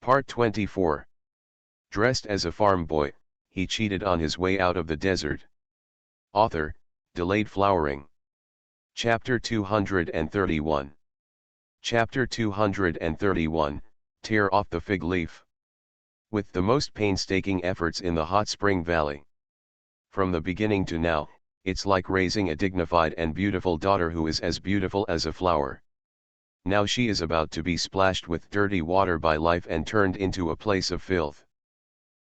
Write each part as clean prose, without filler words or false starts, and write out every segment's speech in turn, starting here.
Part 24. Dressed as a farm boy, he cheated on his way out of the desert. Author, Delayed Flowering. Chapter 231. Chapter 231, Tear off the fig leaf. With the most painstaking efforts in the hot spring valley. From the beginning to now, it's like raising a dignified and beautiful daughter who is as beautiful as a flower. Now she is about to be splashed with dirty water by life and turned into a place of filth.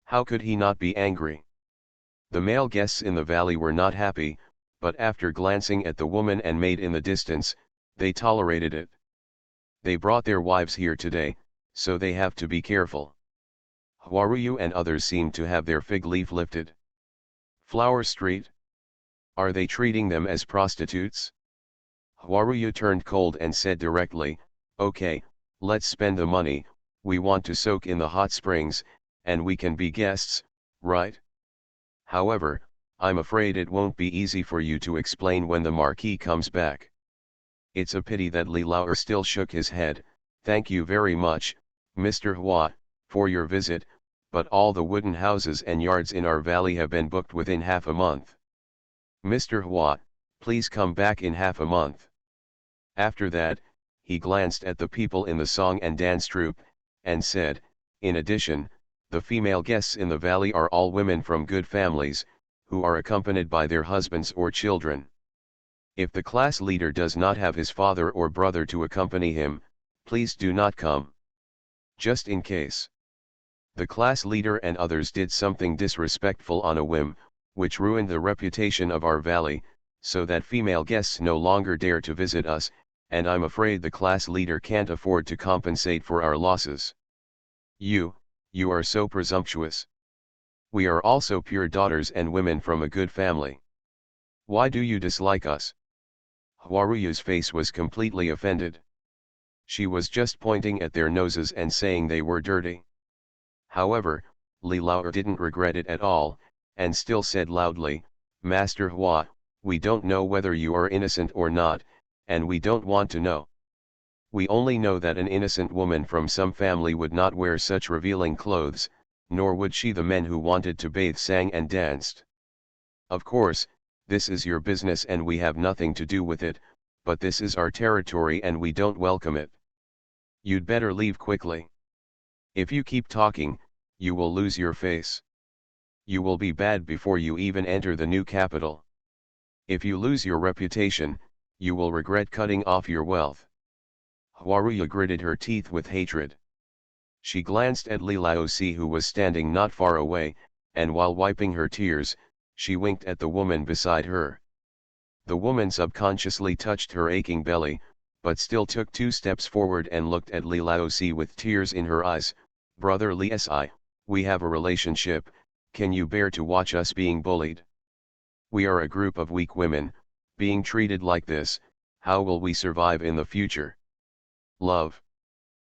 How could he not be angry? The male guests in the valley were not happy, but after glancing at the woman and maid in the distance, they tolerated it. They brought their wives here today, so they have to be careful. Huaruyu and others seem to have their fig leaf lifted. Flower Street? Are they treating them as prostitutes? Huaruyu turned cold and said directly, "Okay, let's spend the money, we want to soak in the hot springs, and we can be guests, right? However, I'm afraid it won't be easy for you to explain when the marquis comes back." It's a pity that Li Laoer still shook his head. "Thank you very much, Mr. Hua, for your visit, but all the wooden houses and yards in our valley have been booked within half a month. Mr. Hua, please come back in half a month." After that, he glanced at the people in the song and dance troupe, and said, "In addition, the female guests in the valley are all women from good families, who are accompanied by their husbands or children. If the class leader does not have his father or brother to accompany him, please do not come. Just in case the class leader and others did something disrespectful on a whim, which ruined the reputation of our valley, so that female guests no longer dare to visit us, and I'm afraid the class leader can't afford to compensate for our losses. You are so presumptuous. We are also pure daughters and women from a good family. Why do you dislike us?" Huaruyu's face was completely offended. She was just pointing at their noses and saying they were dirty. However, Li Laoer didn't regret it at all, and still said loudly, "Master Hua, we don't know whether you are innocent or not, and we don't want to know. We only know that an innocent woman from some family would not wear such revealing clothes, nor would she. The men who wanted to bathe sang and danced. Of course, this is your business and we have nothing to do with it, but this is our territory and we don't welcome it. You'd better leave quickly. If you keep talking, you will lose your face. You will be bad before you even enter the new capital. If you lose your reputation, you will regret cutting off your wealth." Huaruyu gritted her teeth with hatred. She glanced at Li Laosi, who was standing not far away, and while wiping her tears, she winked at the woman beside her. The woman subconsciously touched her aching belly, but still took 2 steps forward and looked at Li Laosi with tears in her eyes. "Brother Li Si, we have a relationship, can you bear to watch us being bullied? We are a group of weak women, being treated like this, how will we survive in the future? Love."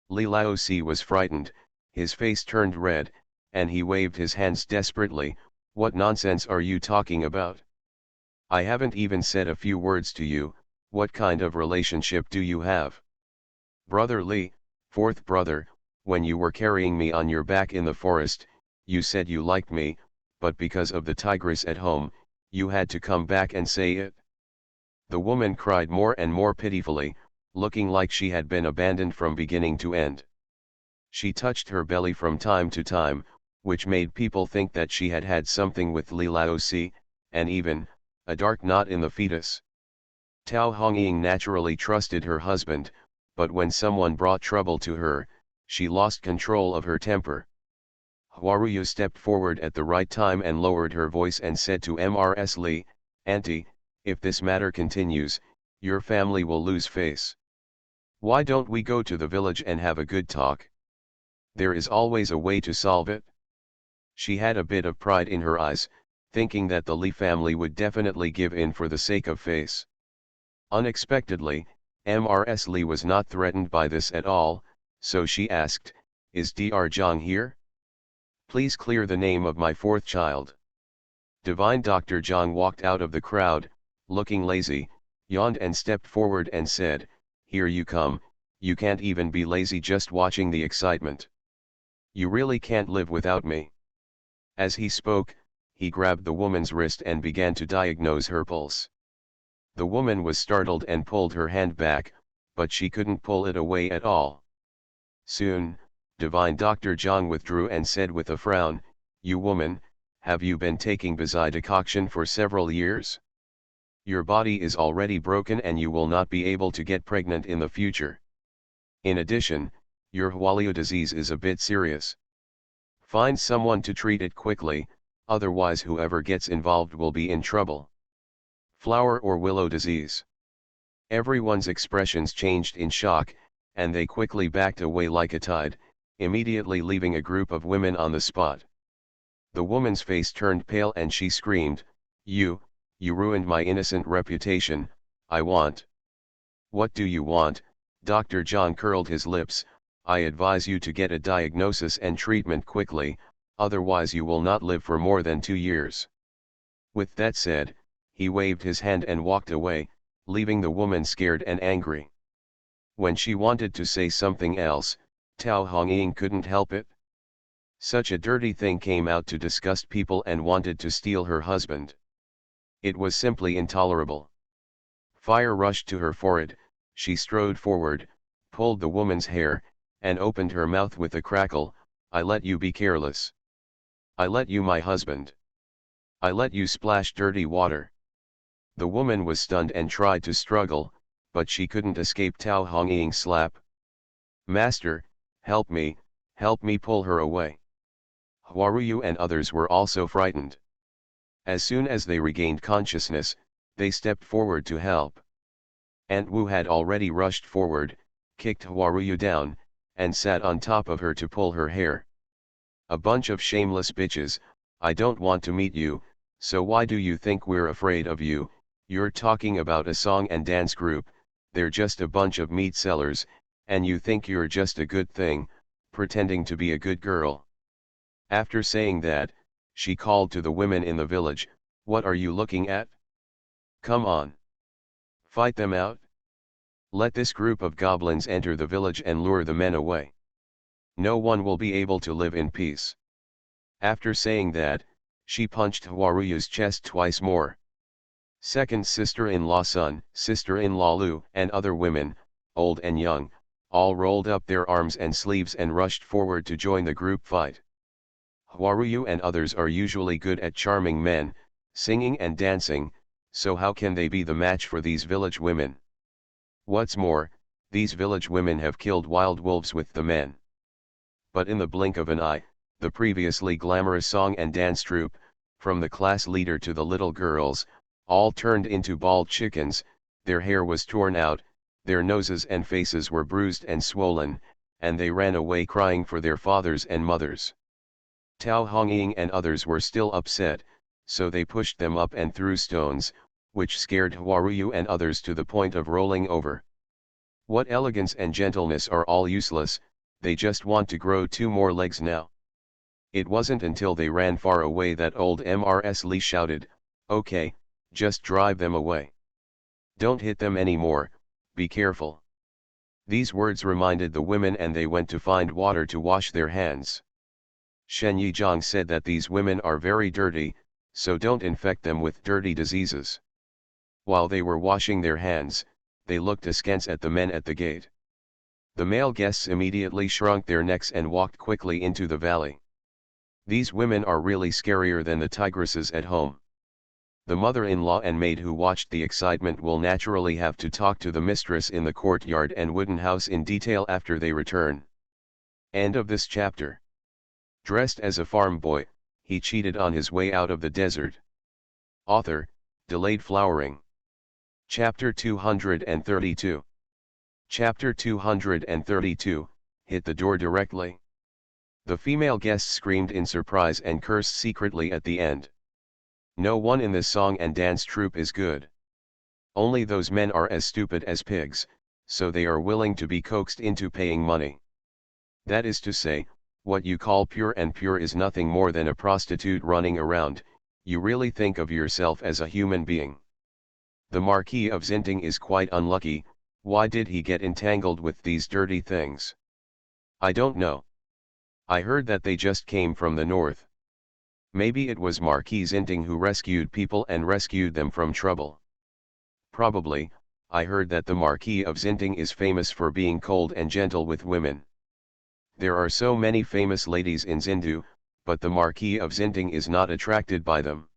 Li Laosi was frightened, his face turned red, and he waved his hands desperately. "What nonsense are you talking about? I haven't even said a few words to you, what kind of relationship do you have? Brother Li, 4th brother, when you were carrying me on your back in the forest, you said you liked me, but because of the tigress at home, you had to come back and say it." The woman cried more and more pitifully, looking like she had been abandoned from beginning to end. She touched her belly from time to time, which made people think that she had had something with Li Laosi, and even a dark knot in the fetus. Tao Hongying naturally trusted her husband, but when someone brought trouble to her, she lost control of her temper. Huaruyu stepped forward at the right time and lowered her voice and said to Mrs. Li, "Auntie, if this matter continues, your family will lose face. Why don't we go to the village and have a good talk? There is always a way to solve it." She had a bit of pride in her eyes, thinking that the Li family would definitely give in for the sake of face. Unexpectedly, Mrs. Li was not threatened by this at all, so she asked, "Is Dr. Zhang here? Please clear the name of my 4th child." Divine Dr. Zhang walked out of the crowd, looking lazy, yawned and stepped forward and said, "Here you come, you can't even be lazy just watching the excitement." You really can't live without me. As he spoke, he grabbed the woman's wrist and began to diagnose her pulse. The woman was startled and pulled her hand back, but she couldn't pull it away at all. Soon, Divine Dr. John withdrew and said with a frown, "You woman, have you been taking Bizai decoction for several years? Your body is already broken and you will not be able to get pregnant in the future. In addition, your Hualio disease is a bit serious. Find someone to treat it quickly, otherwise whoever gets involved will be in trouble." Flower or willow disease. Everyone's expressions changed in shock, and they quickly backed away like a tide, immediately leaving a group of women on the spot. The woman's face turned pale and she screamed, You ruined my innocent reputation. I want." "What do you want?" Dr. John curled his lips. "I advise you to get a diagnosis and treatment quickly, otherwise you will not live for more than 2 years. With that said, he waved his hand and walked away, leaving the woman scared and angry. When she wanted to say something else, Tao Hongying couldn't help it. Such a dirty thing came out to disgust people and wanted to steal her husband. It was simply intolerable. Fire rushed to her forehead. She strode forward, pulled the woman's hair, and opened her mouth with a crackle. "I let you be careless. I let you my husband. I let you splash dirty water." The woman was stunned and tried to struggle, but she couldn't escape Tao Hongying's slap. "Master, help me pull her away." Huaruyu and others were also frightened. As soon as they regained consciousness, they stepped forward to help. Aunt Wu had already rushed forward, kicked Huaruyu down, and sat on top of her to pull her hair. "A bunch of shameless bitches, I don't want to meet you, so why do you think we're afraid of you? You're talking about a song and dance group, they're just a bunch of meat sellers, and you think you're just a good thing, pretending to be a good girl." After saying that, she called to the women in the village, "What are you looking at? Come on. Fight them out. Let this group of goblins enter the village and lure the men away. No one will be able to live in peace." After saying that, she punched Huaruyu's chest twice more. Second sister-in-law Sun, sister-in-law Lu, and other women, old and young, all rolled up their arms and sleeves and rushed forward to join the group fight. Huaruyu and others are usually good at charming men, singing and dancing, so how can they be the match for these village women? What's more, these village women have killed wild wolves with the men. But in the blink of an eye, the previously glamorous song and dance troupe, from the class leader to the little girls, all turned into bald chickens. Their hair was torn out, their noses and faces were bruised and swollen, and they ran away crying for their fathers and mothers. Tao Hongying and others were still upset, so they pushed them up and threw stones, which scared Huaruyu and others to the point of rolling over. What elegance and gentleness are all useless, they just want to grow 2 more legs now. It wasn't until they ran far away that old Mrs. Li shouted, "Okay, just drive them away. Don't hit them anymore, be careful." These words reminded the women and they went to find water to wash their hands. Shen Yizhang said that these women are very dirty, so don't infect them with dirty diseases. While they were washing their hands, they looked askance at the men at the gate. The male guests immediately shrunk their necks and walked quickly into the valley. These women are really scarier than the tigresses at home. The mother-in-law and maid who watched the excitement will naturally have to talk to the mistress in the courtyard and wooden house in detail after they return. End of this chapter. Dressed as a farm boy, he cheated on his way out of the desert. Author, Delayed Flowering. Chapter 232. Chapter 232, Hit the door directly. The female guests screamed in surprise and cursed secretly at the end. No one in this song and dance troupe is good. Only those men are as stupid as pigs, so they are willing to be coaxed into paying money. That is to say, what you call pure and pure is nothing more than a prostitute running around. You really think of yourself as a human being. The Marquis of Zinting is quite unlucky. Why did he get entangled with these dirty things? I don't know. I heard that they just came from the north. Maybe it was Marquis Zinting who rescued people and rescued them from trouble. Probably. I heard that the Marquis of Zinting is famous for being cold and gentle with women. There are so many famous ladies in Zindu, but the Marquis of Zinting is not attracted by them.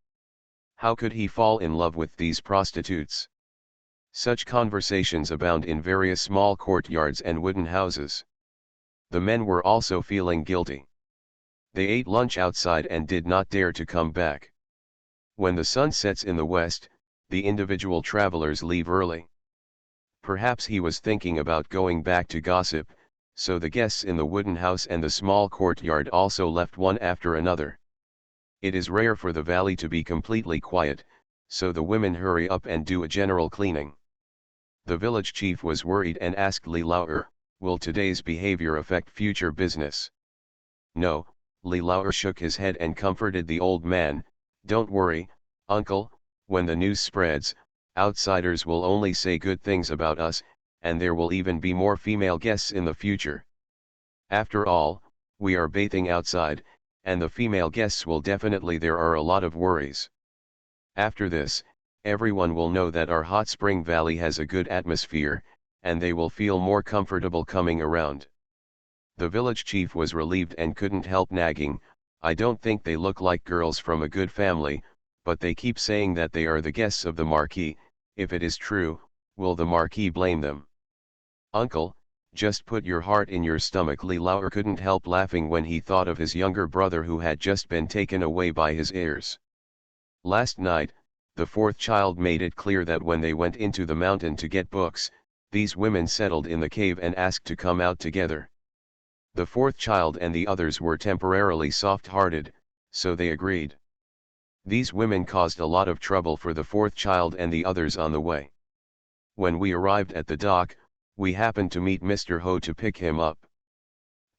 How could he fall in love with these prostitutes? Such conversations abound in various small courtyards and wooden houses. The men were also feeling guilty. They ate lunch outside and did not dare to come back. When the sun sets in the west, the individual travelers leave early. Perhaps he was thinking about going back to gossip, so the guests in the wooden house and the small courtyard also left one after another. It is rare for the valley to be completely quiet, so the women hurry up and do a general cleaning. The village chief was worried and asked Li Laoer, "Will today's behavior affect future business?" "No," Li Laoer shook his head and comforted the old man. "Don't worry, uncle, when the news spreads, outsiders will only say good things about us, and there will even be more female guests in the future. After all, we are bathing outside, and the female guests will definitely there are a lot of worries. After this, everyone will know that our hot spring valley has a good atmosphere, and they will feel more comfortable coming around." The village chief was relieved and couldn't help nagging, "I don't think they look like girls from a good family, but they keep saying that they are the guests of the Marquis. If it is true, will the Marquis blame them?" "Uncle, just put your heart in your stomach." Li Laoer couldn't help laughing when he thought of his younger brother who had just been taken away by his heirs. Last night, the fourth child made it clear that when they went into the mountain to get books, these women settled in the cave and asked to come out together. The fourth child and the others were temporarily soft-hearted, so they agreed. These women caused a lot of trouble for the fourth child and the others on the way. When we arrived at the dock, we happened to meet Mr. Ho to pick him up.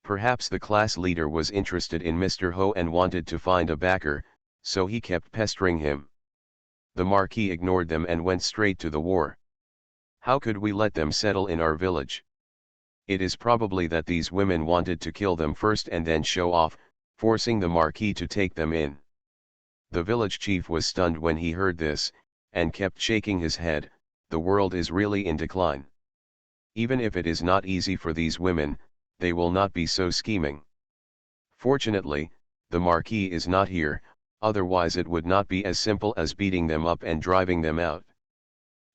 Perhaps the class leader was interested in Mr. Ho and wanted to find a backer, so he kept pestering him. The Marquis ignored them and went straight to the war. How could we let them settle in our village? It is probably that these women wanted to kill them first and then show off, forcing the Marquis to take them in. The village chief was stunned when he heard this, and kept shaking his head. The world is really in decline. Even if it is not easy for these women, they will not be so scheming. Fortunately, the Marquis is not here, otherwise it would not be as simple as beating them up and driving them out.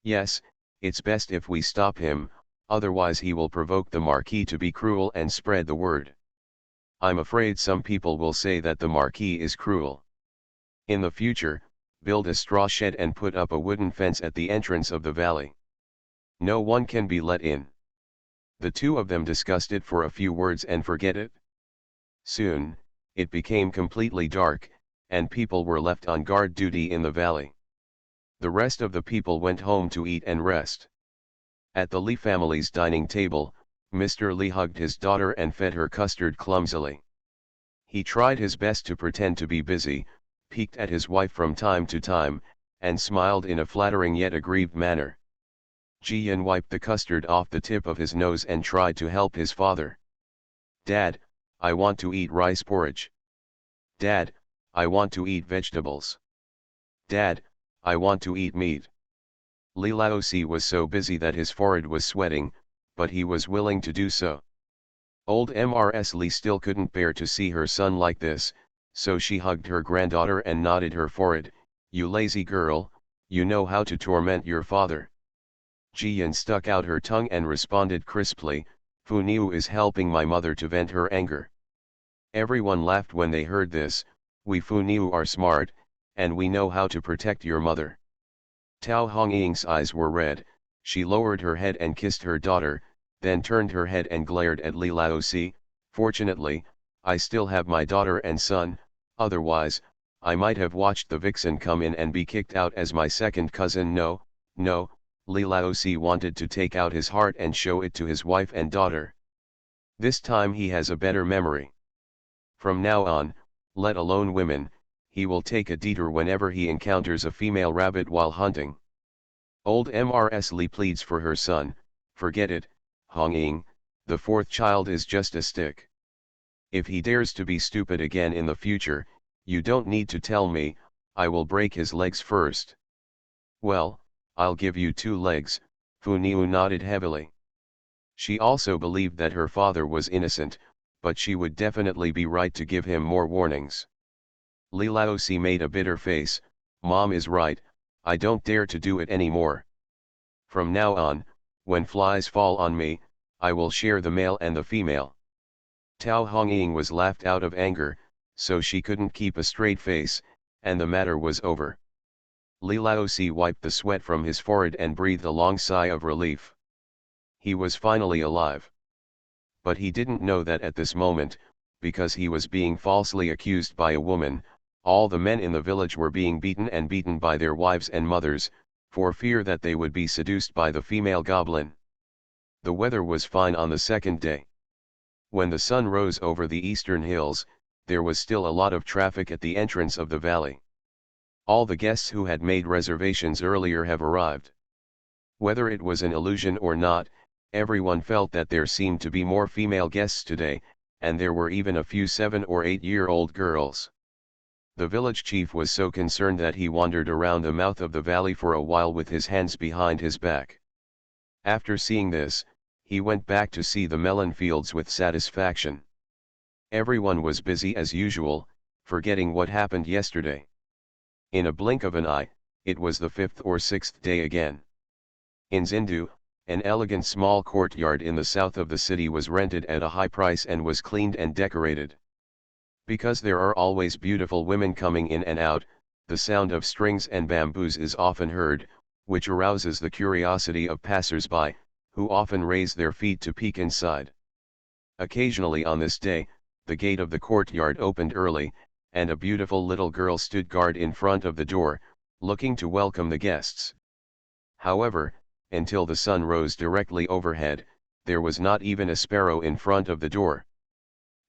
Yes, it's best if we stop him, otherwise he will provoke the Marquis to be cruel and spread the word. I'm afraid some people will say that the Marquis is cruel. In the future, build a straw shed and put up a wooden fence at the entrance of the valley. No one can be let in. The two of them discussed it for a few words and forget it. Soon, it became completely dark, and people were left on guard duty in the valley. The rest of the people went home to eat and rest. At the Li family's dining table, Mr. Li hugged his daughter and fed her custard clumsily. He tried his best to pretend to be busy, peeked at his wife from time to time, and smiled in a flattering yet aggrieved manner. Ji-Yan wiped the custard off the tip of his nose and tried to help his father. "Dad, I want to eat rice porridge. Dad, I want to eat vegetables. Dad, I want to eat meat." Li Laosi was so busy that his forehead was sweating, but he was willing to do so. Old Mrs. Li still couldn't bear to see her son like this, so she hugged her granddaughter and nodded her forehead. "You lazy girl, you know how to torment your father." Ji-Yan stuck out her tongue and responded crisply, "Fu Niu is helping my mother to vent her anger." Everyone laughed when they heard this. "We Fu Niu are smart, and we know how to protect your mother." Tao Hongying's eyes were red. She lowered her head and kissed her daughter, then turned her head and glared at Li Laosi. "Fortunately, I still have my daughter and son, otherwise, I might have watched the vixen come in and be kicked out as my second cousin." "No, no," Li Laosi wanted to take out his heart and show it to his wife and daughter. "This time he has a better memory. From now on, let alone women, he will take a detour whenever he encounters a female rabbit while hunting." Old Mrs. Li pleads for her son, "Forget it, Hongying, the fourth child is just a stick. If he dares to be stupid again in the future, you don't need to tell me, I will break his legs first. Well, I'll give you 2 legs, Funiu nodded heavily. She also believed that her father was innocent, but she would definitely be right to give him more warnings. Li Laosi made a bitter face. Mom is right, I don't dare to do it anymore. From now on, when flies fall on me, I will share the male and the female. Tao Hongying was laughed out of anger, so she couldn't keep a straight face, and the matter was over. Li Laosi wiped the sweat from his forehead and breathed a long sigh of relief. He was finally alive. But he didn't know that at this moment, because he was being falsely accused by a woman, all the men in the village were being beaten by their wives and mothers, for fear that they would be seduced by the female goblin. The weather was fine on the second day. When the sun rose over the eastern hills, there was still a lot of traffic at the entrance of the valley. All the guests who had made reservations earlier have arrived. Whether it was an illusion or not, everyone felt that there seemed to be more female guests today, and there were even a few 7 or 8-year-old girls. The village chief was so concerned that he wandered around the mouth of the valley for a while with his hands behind his back. After seeing this, he went back to see the melon fields with satisfaction. Everyone was busy as usual, forgetting what happened yesterday. In a blink of an eye, it was the 5th or 6th day again. In Zindu, an elegant small courtyard in the south of the city was rented at a high price and was cleaned and decorated. Because there are always beautiful women coming in and out, the sound of strings and bamboos is often heard, which arouses the curiosity of passers-by, who often raise their feet to peek inside. Occasionally on this day, the gate of the courtyard opened early, and a beautiful little girl stood guard in front of the door, looking to welcome the guests. However, until the sun rose directly overhead, there was not even a sparrow in front of the door.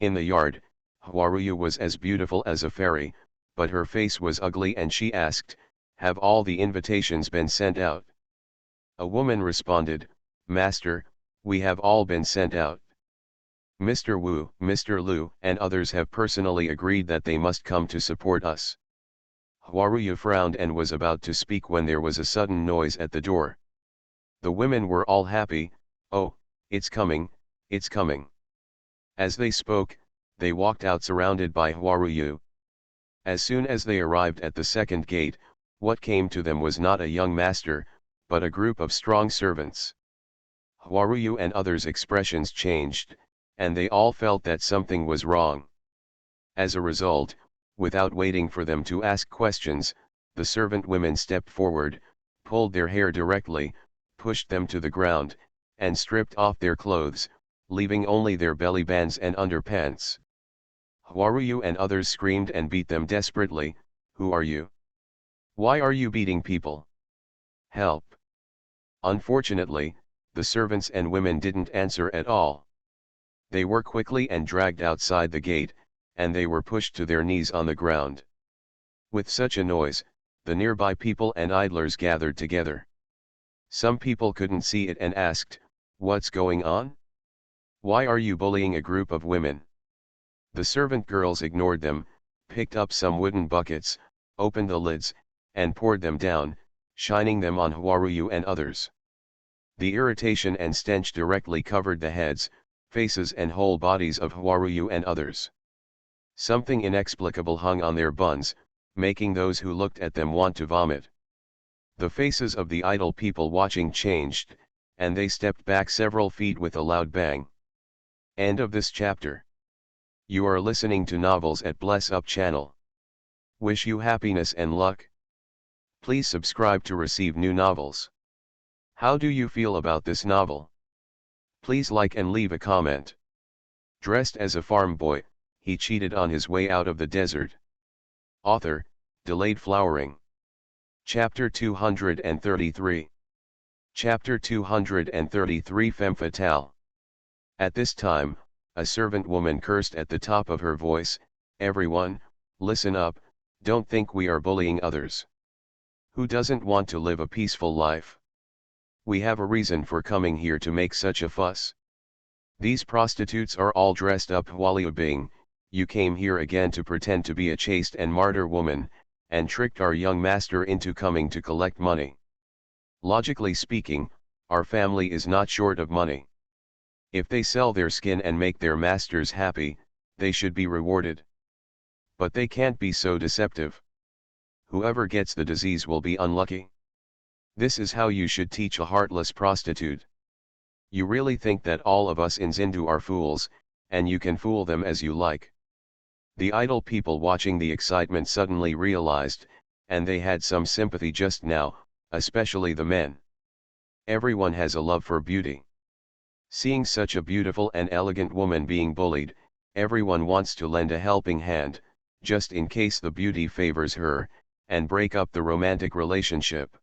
In the yard, Huaruyu was as beautiful as a fairy, but her face was ugly and she asked, "Have all the invitations been sent out?" A woman responded, "Master, we have all been sent out. Mr. Wu, Mr. Lu, and others have personally agreed that they must come to support us." Huaruyu frowned and was about to speak when there was a sudden noise at the door. The women were all happy. "Oh, it's coming, it's coming." As they spoke, they walked out surrounded by Huaruyu. As soon as they arrived at the second gate, what came to them was not a young master, but a group of strong servants. Huaruyu and others' expressions changed, and they all felt that something was wrong. As a result, without waiting for them to ask questions, the servant women stepped forward, pulled their hair directly, pushed them to the ground, and stripped off their clothes, leaving only their belly bands and underpants. Huaruyu and others screamed and beat them desperately. "Who are you? Why are you beating people? Help!" Unfortunately, the servants and women didn't answer at all. They were quickly and dragged outside the gate, and they were pushed to their knees on the ground. With such a noise, the nearby people and idlers gathered together. Some people couldn't see it and asked, "What's going on? Why are you bullying a group of women?" The servant girls ignored them, picked up some wooden buckets, opened the lids, and poured them down, shining them on Huaruyu and others. The irritation and stench directly covered the heads, faces and whole bodies of Huaruyu and others. Something inexplicable hung on their buns, making those who looked at them want to vomit. The faces of the idle people watching changed, and they stepped back several feet with a loud bang. End of this chapter. You are listening to Novels at Bless Up channel. Wish you happiness and luck. Please subscribe to receive new novels. How do you feel about this novel? Please like and leave a comment. Dressed as a farm boy, he cheated on his way out of the desert. Author, Delayed Flowering. Chapter 233. Chapter 233 Femme Fatale. At this time, a servant woman cursed at the top of her voice, "Everyone, listen up, don't think we are bullying others. Who doesn't want to live a peaceful life? We have a reason for coming here to make such a fuss. These prostitutes are all dressed up Hualia Bing, you came here again to pretend to be a chaste and martyr woman, and tricked our young master into coming to collect money. Logically speaking, our family is not short of money. If they sell their skin and make their masters happy, they should be rewarded. But they can't be so deceptive. Whoever gets the disease will be unlucky. This is how you should teach a heartless prostitute. You really think that all of us in Zindu are fools, and you can fool them as you like. The idle people watching the excitement suddenly realized, and they had some sympathy just now, especially the men. Everyone has a love for beauty. Seeing such a beautiful and elegant woman being bullied, everyone wants to lend a helping hand, just in case the beauty favors her, and break up the romantic relationship.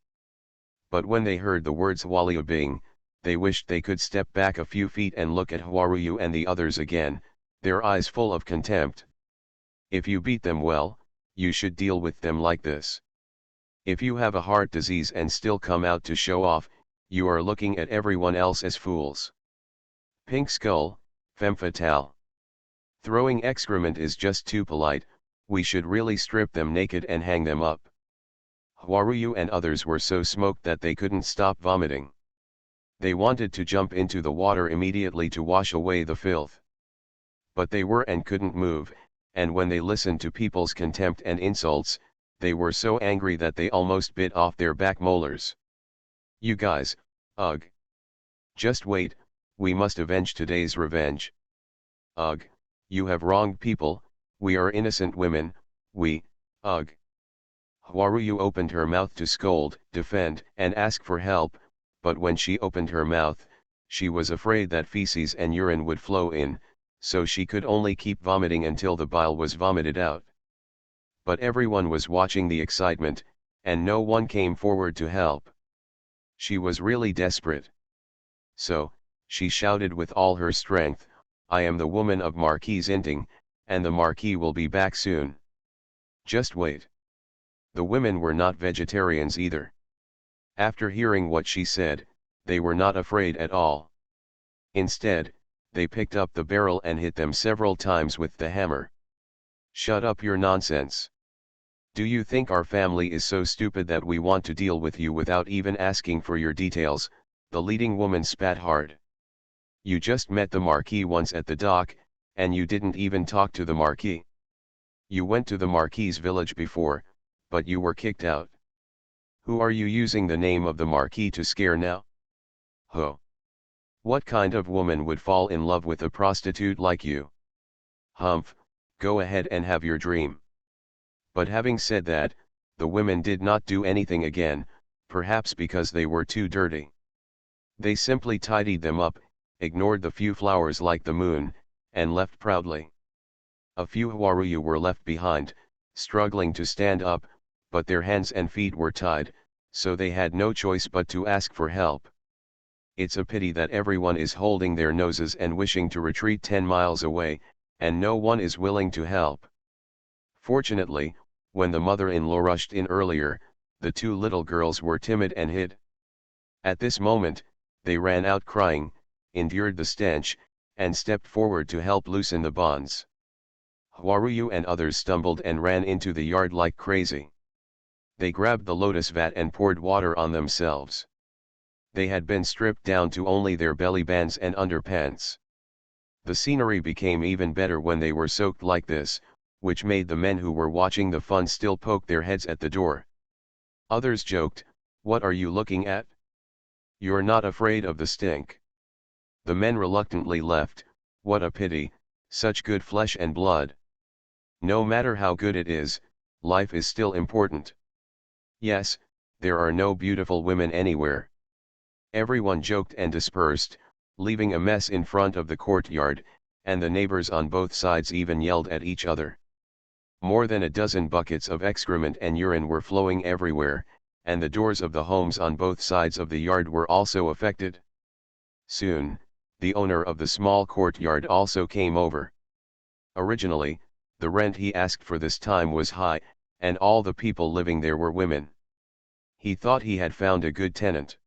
But when they heard the words Hualia Bing, they wished they could step back a few feet and look at Huaruyu and the others again, their eyes full of contempt. If you beat them well, you should deal with them like this. If you have a heart disease and still come out to show off, you are looking at everyone else as fools. Pink skull, femme fatale. Throwing excrement is just too polite, we should really strip them naked and hang them up. Huaruyu and others were so smoked that they couldn't stop vomiting. They wanted to jump into the water immediately to wash away the filth. But they were and couldn't move, and when they listened to people's contempt and insults, they were so angry that they almost bit off their back molars. You guys, ugh. Just wait, we must avenge today's revenge. Ugh, you have wronged people, we are innocent women, ugh. Huaruyu opened her mouth to scold, defend, and ask for help, but when she opened her mouth, she was afraid that feces and urine would flow in, so she could only keep vomiting until the bile was vomited out. But everyone was watching the excitement, and no one came forward to help. She was really desperate. So, she shouted with all her strength, I am the woman of Marquis Zinting, and the Marquis will be back soon. Just wait. The women were not vegetarians either. After hearing what she said, they were not afraid at all. Instead, they picked up the barrel and hit them several times with the hammer. Shut up your nonsense. Do you think our family is so stupid that we want to deal with you without even asking for your details? The leading woman spat hard. You just met the Marquis once at the dock, and you didn't even talk to the Marquis. You went to the Marquis's village before, but you were kicked out. Who are you using the name of the Marquis to scare now? Ho! What kind of woman would fall in love with a prostitute like you? Humph, go ahead and have your dream. But having said that, the women did not do anything again, perhaps because they were too dirty. They simply tidied them up, ignored the few flowers like the moon, and left proudly. A few Huaruyu were left behind, struggling to stand up, but their hands and feet were tied, so they had no choice but to ask for help. It's a pity that everyone is holding their noses and wishing to retreat 10 miles away, and no one is willing to help. Fortunately, when the mother-in-law rushed in earlier, the two little girls were timid and hid. At this moment, they ran out crying, endured the stench, and stepped forward to help loosen the bonds. Huaruyu and others stumbled and ran into the yard like crazy. They grabbed the lotus vat and poured water on themselves. They had been stripped down to only their belly bands and underpants. The scenery became even better when they were soaked like this, which made the men who were watching the fun still poke their heads at the door. Others joked, "What are you looking at? You're not afraid of the stink." The men reluctantly left. What a pity, such good flesh and blood. No matter how good it is, life is still important. Yes, there are no beautiful women anywhere. Everyone joked and dispersed, leaving a mess in front of the courtyard, and the neighbors on both sides even yelled at each other. More than a dozen buckets of excrement and urine were flowing everywhere, and the doors of the homes on both sides of the yard were also affected. Soon, the owner of the small courtyard also came over. Originally, the rent he asked for this time was high, and all the people living there were women. He thought he had found a good tenant.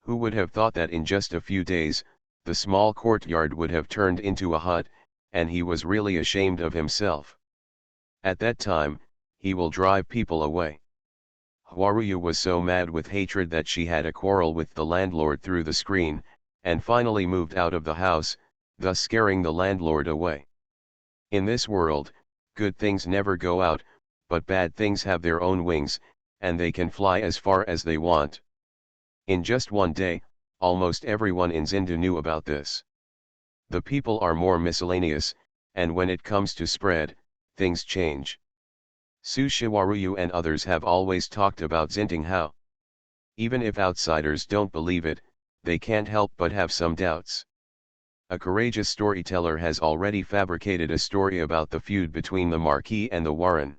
Who would have thought that in just a few days, the small courtyard would have turned into a hut, and he was really ashamed of himself. At that time, he will drive people away. Haruyu was so mad with hatred that she had a quarrel with the landlord through the screen, and finally moved out of the house, thus scaring the landlord away. In this world, good things never go out, but bad things have their own wings, and they can fly as far as they want. In just one day, almost everyone in Zindu knew about this. The people are more miscellaneous, and when it comes to spread, things change. Sushiwaruyu and others have always talked about Zintinghao. Even if outsiders don't believe it, they can't help but have some doubts. A courageous storyteller has already fabricated a story about the feud between the Marquis and the Warren.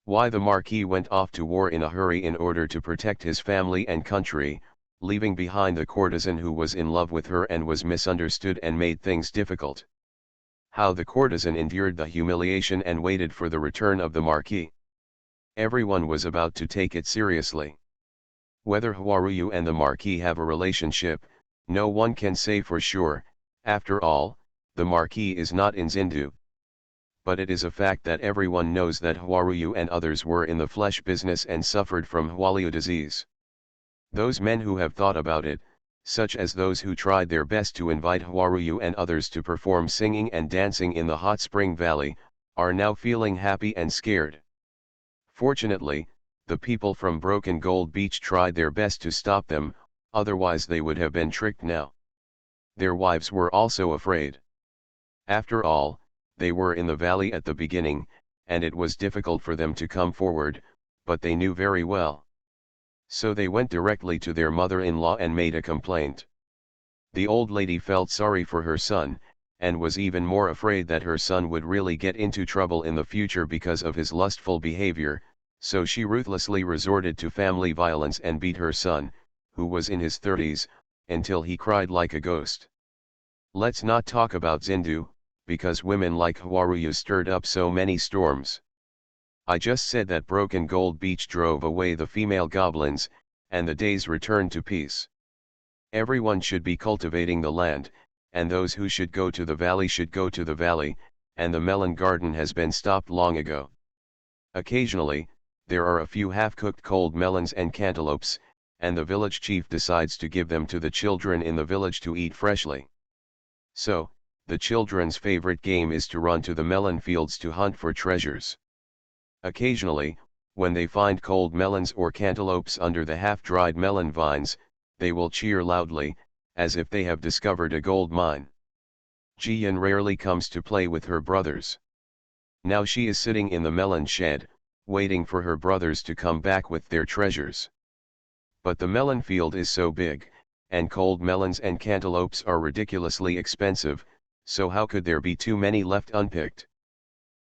Why the Marquis went off to war in a hurry in order to protect his family and country, leaving behind the courtesan who was in love with her and was misunderstood and made things difficult. How the courtesan endured the humiliation and waited for the return of the Marquis. Everyone was about to take it seriously. Whether Haruyu and the Marquis have a relationship, no one can say for sure. After all, the Marquis is not in Zindu. But it is a fact that everyone knows that Haruyu and others were in the flesh business and suffered from Hualio disease. Those men who have thought about it, such as those who tried their best to invite Haruyu and others to perform singing and dancing in the hot spring valley, are now feeling happy and scared. Fortunately, the people from Broken Gold Beach tried their best to stop them, otherwise they would have been tricked now. Their wives were also afraid. After all, they were in the valley at the beginning, and it was difficult for them to come forward, but they knew very well. So they went directly to their mother-in-law and made a complaint. The old lady felt sorry for her son, and was even more afraid that her son would really get into trouble in the future because of his lustful behavior, so she ruthlessly resorted to family violence and beat her son, who was in his 30s, until he cried like a ghost. Let's not talk about Zindu, because women like Haruyu stirred up so many storms. I just said that Broken Gold Beach drove away the female goblins, and the days returned to peace. Everyone should be cultivating the land, and those who should go to the valley should go to the valley, and the melon garden has been stopped long ago. Occasionally, there are a few half-cooked cold melons and cantaloupes, and the village chief decides to give them to the children in the village to eat freshly. So, the children's favorite game is to run to the melon fields to hunt for treasures. Occasionally, when they find cold melons or cantaloupes under the half-dried melon vines, they will cheer loudly, as if they have discovered a gold mine. Jian rarely comes to play with her brothers. Now she is sitting in the melon shed, waiting for her brothers to come back with their treasures. But the melon field is so big, and cold melons and cantaloupes are ridiculously expensive, so how could there be too many left unpicked?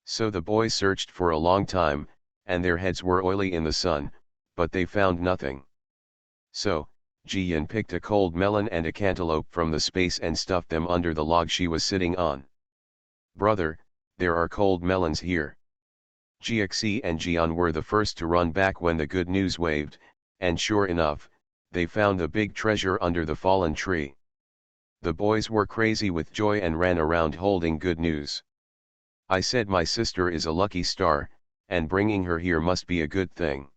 So the boys searched for a long time, and their heads were oily in the sun, but they found nothing. So, Jian picked a cold melon and a cantaloupe from the space and stuffed them under the log she was sitting on. "Brother, there are cold melons here." Jiexi and Jian were the first to run back when the good news waved, and sure enough, they found the big treasure under the fallen tree. The boys were crazy with joy and ran around holding good news. "I said my sister is a lucky star, and bringing her here must be a good thing."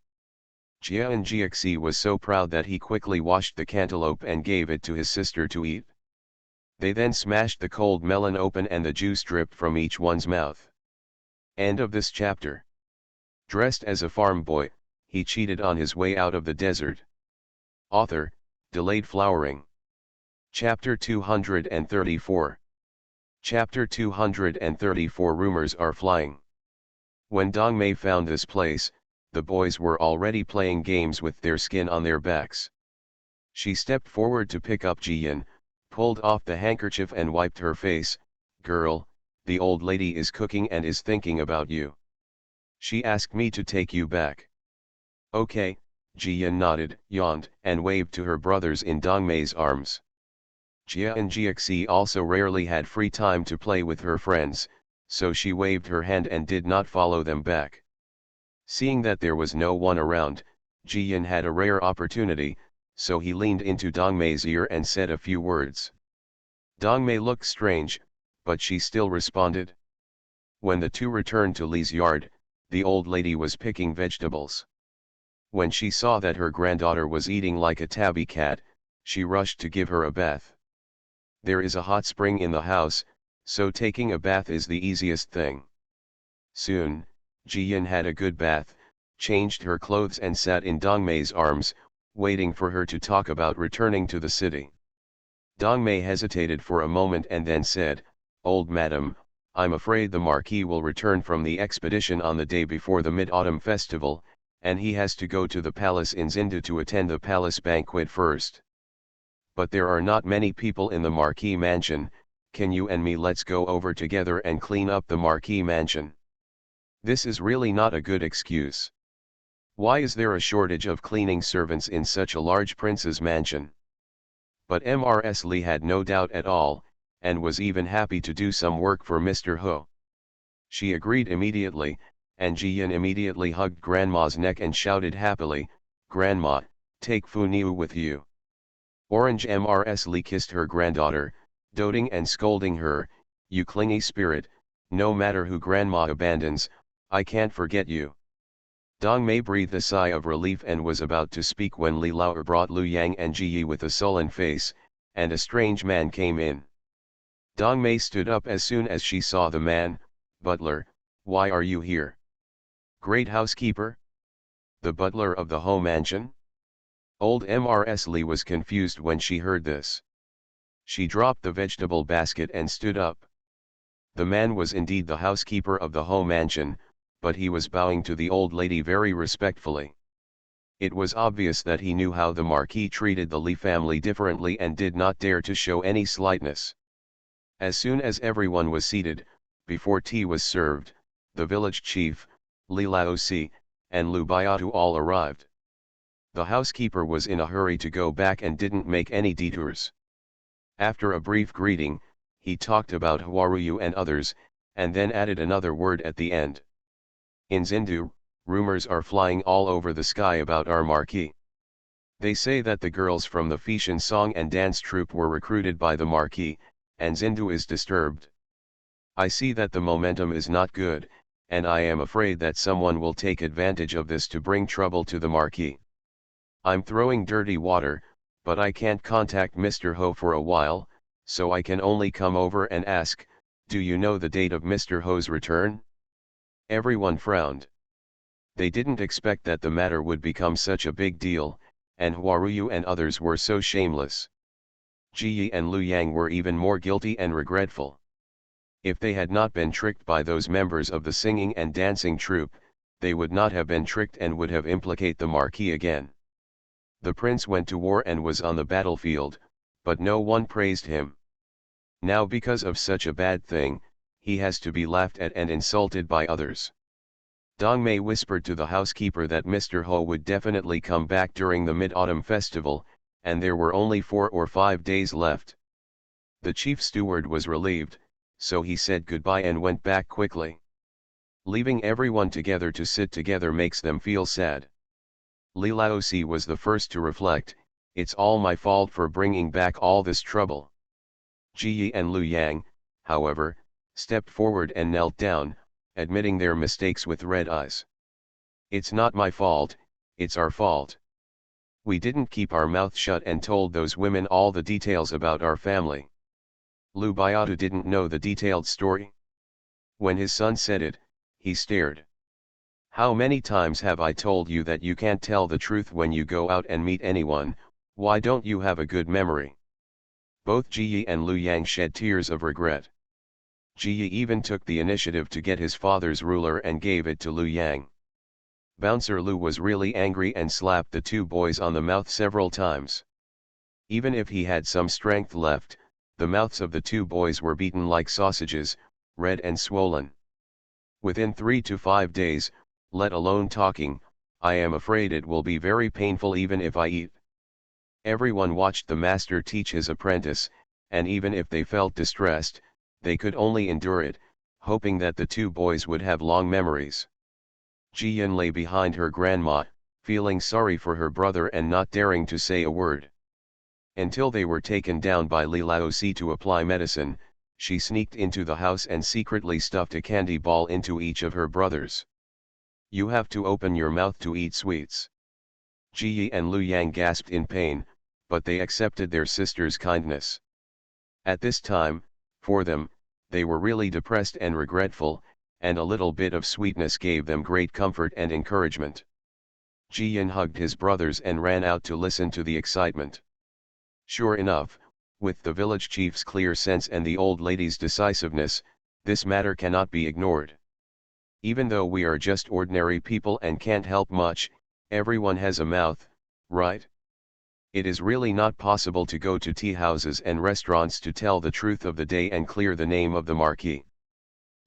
Jian Jiexi was so proud that he quickly washed the cantaloupe and gave it to his sister to eat. They then smashed the cold melon open and the juice dripped from each one's mouth. End of this chapter. Dressed as a farm boy, he cheated on his way out of the desert. Author, Delayed Flowering. Chapter 234. Chapter 234. Rumors are flying. When Dongmei found this place, the boys were already playing games with their skin on their backs. She stepped forward to pick up Jian, pulled off the handkerchief and wiped her face. "Girl, the old lady is cooking and is thinking about you. She asked me to take you back." "Okay," Jian nodded, yawned, and waved to her brothers in Dongmei's arms. Jia and Jiexi also rarely had free time to play with her friends, so she waved her hand and did not follow them back. Seeing that there was no one around, Jian had a rare opportunity, so he leaned into Dongmei's ear and said a few words. Dongmei looked strange, but she still responded. When the two returned to Li's yard, the old lady was picking vegetables. When she saw that her granddaughter was eating like a tabby cat, she rushed to give her a bath. There is a hot spring in the house, so taking a bath is the easiest thing. Soon, Jiyin had a good bath, changed her clothes and sat in Dongmei's arms, waiting for her to talk about returning to the city. Dongmei hesitated for a moment and then said, "Old madam, I'm afraid the Marquis will return from the expedition on the day before the Mid-Autumn Festival, and he has to go to the palace in Zinda to attend the palace banquet first. But there are not many people in the Marquis mansion, can you and me let's go over together and clean up the Marquis mansion? This is really not a good excuse. Why is there a shortage of cleaning servants in such a large prince's mansion?" But Mrs. Li had no doubt at all, and was even happy to do some work for Mr. Ho. She agreed immediately, and Jiyan immediately hugged Grandma's neck and shouted happily, "Grandma, take Fu Niu with you." Orange Mrs. Li kissed her granddaughter, doting and scolding her, "You clingy spirit, no matter who Grandma abandons, I can't forget you." Dong Mei breathed a sigh of relief and was about to speak when Li Lao brought Lu Yang and Ji Yi with a sullen face, and a strange man came in. Dong Mei stood up as soon as she saw the man. "Butler, why are you here?" "Great housekeeper? The butler of the Ho mansion?" Old Mrs. Li was confused when she heard this. She dropped the vegetable basket and stood up. The man was indeed the housekeeper of the Ho mansion, but he was bowing to the old lady very respectfully. It was obvious that he knew how the Marquis treated the Li family differently and did not dare to show any slightness. As soon as everyone was seated, before tea was served, the village chief, Li Laosi, and Lu Biatu all arrived. The housekeeper was in a hurry to go back and didn't make any detours. After a brief greeting, he talked about Huaruyu and others, and then added another word at the end. "In Zindu, rumors are flying all over the sky about our Marquis. They say that the girls from the Fishan song and dance troupe were recruited by the Marquis, and Zindu is disturbed. I see that the momentum is not good, and I am afraid that someone will take advantage of this to bring trouble to the Marquis. I'm throwing dirty water, but I can't contact Mr. Ho for a while, so I can only come over and ask, do you know the date of Mr. Ho's return?" Everyone frowned. They didn't expect that the matter would become such a big deal, and Huaruyu and others were so shameless. Ji Yi and Lu Yang were even more guilty and regretful. If they had not been tricked by those members of the singing and dancing troupe, they would not have been tricked and would have implicated the Marquis again. The prince went to war and was on the battlefield, but no one praised him. Now because of such a bad thing, he has to be laughed at and insulted by others. Dong Mei whispered to the housekeeper that Mr. Ho would definitely come back during the Mid-Autumn Festival, and there were only 4 or 5 days left. The chief steward was relieved, so he said goodbye and went back quickly. Leaving everyone together to sit together makes them feel sad. Li Laosi was the first to reflect, "It's all my fault for bringing back all this trouble." Ji Yi and Lu Yang, however, stepped forward and knelt down, admitting their mistakes with red eyes. "It's not my fault, it's our fault. We didn't keep our mouth shut and told those women all the details about our family." Lu Biatu didn't know the detailed story. When his son said it, he stared. "How many times have I told you that you can't tell the truth when you go out and meet anyone? Why don't you have a good memory?" Both Ji Yi and Lu Yang shed tears of regret. Ji Yi even took the initiative to get his father's ruler and gave it to Lu Yang. Bouncer Lu was really angry and slapped the two boys on the mouth several times. Even if he had some strength left, the mouths of the two boys were beaten like sausages, red and swollen. Within 3 to 5 days, let alone talking, I am afraid it will be very painful even if I eat. Everyone watched the master teach his apprentice, and even if they felt distressed, they could only endure it, hoping that the two boys would have long memories. Jiyan lay behind her grandma, feeling sorry for her brother and not daring to say a word. Until they were taken down by Li Laozi to apply medicine, she sneaked into the house and secretly stuffed a candy ball into each of her brothers. "You have to open your mouth to eat sweets." Ji Yi and Lu Yang gasped in pain, but they accepted their sister's kindness. At this time, for them, they were really depressed and regretful, and a little bit of sweetness gave them great comfort and encouragement. Ji Yin hugged his brothers and ran out to listen to the excitement. Sure enough, with the village chief's clear sense and the old lady's decisiveness, this matter cannot be ignored. Even though we are just ordinary people and can't help much, everyone has a mouth, right? It is really not possible to go to tea houses and restaurants to tell the truth of the day and clear the name of the marquis.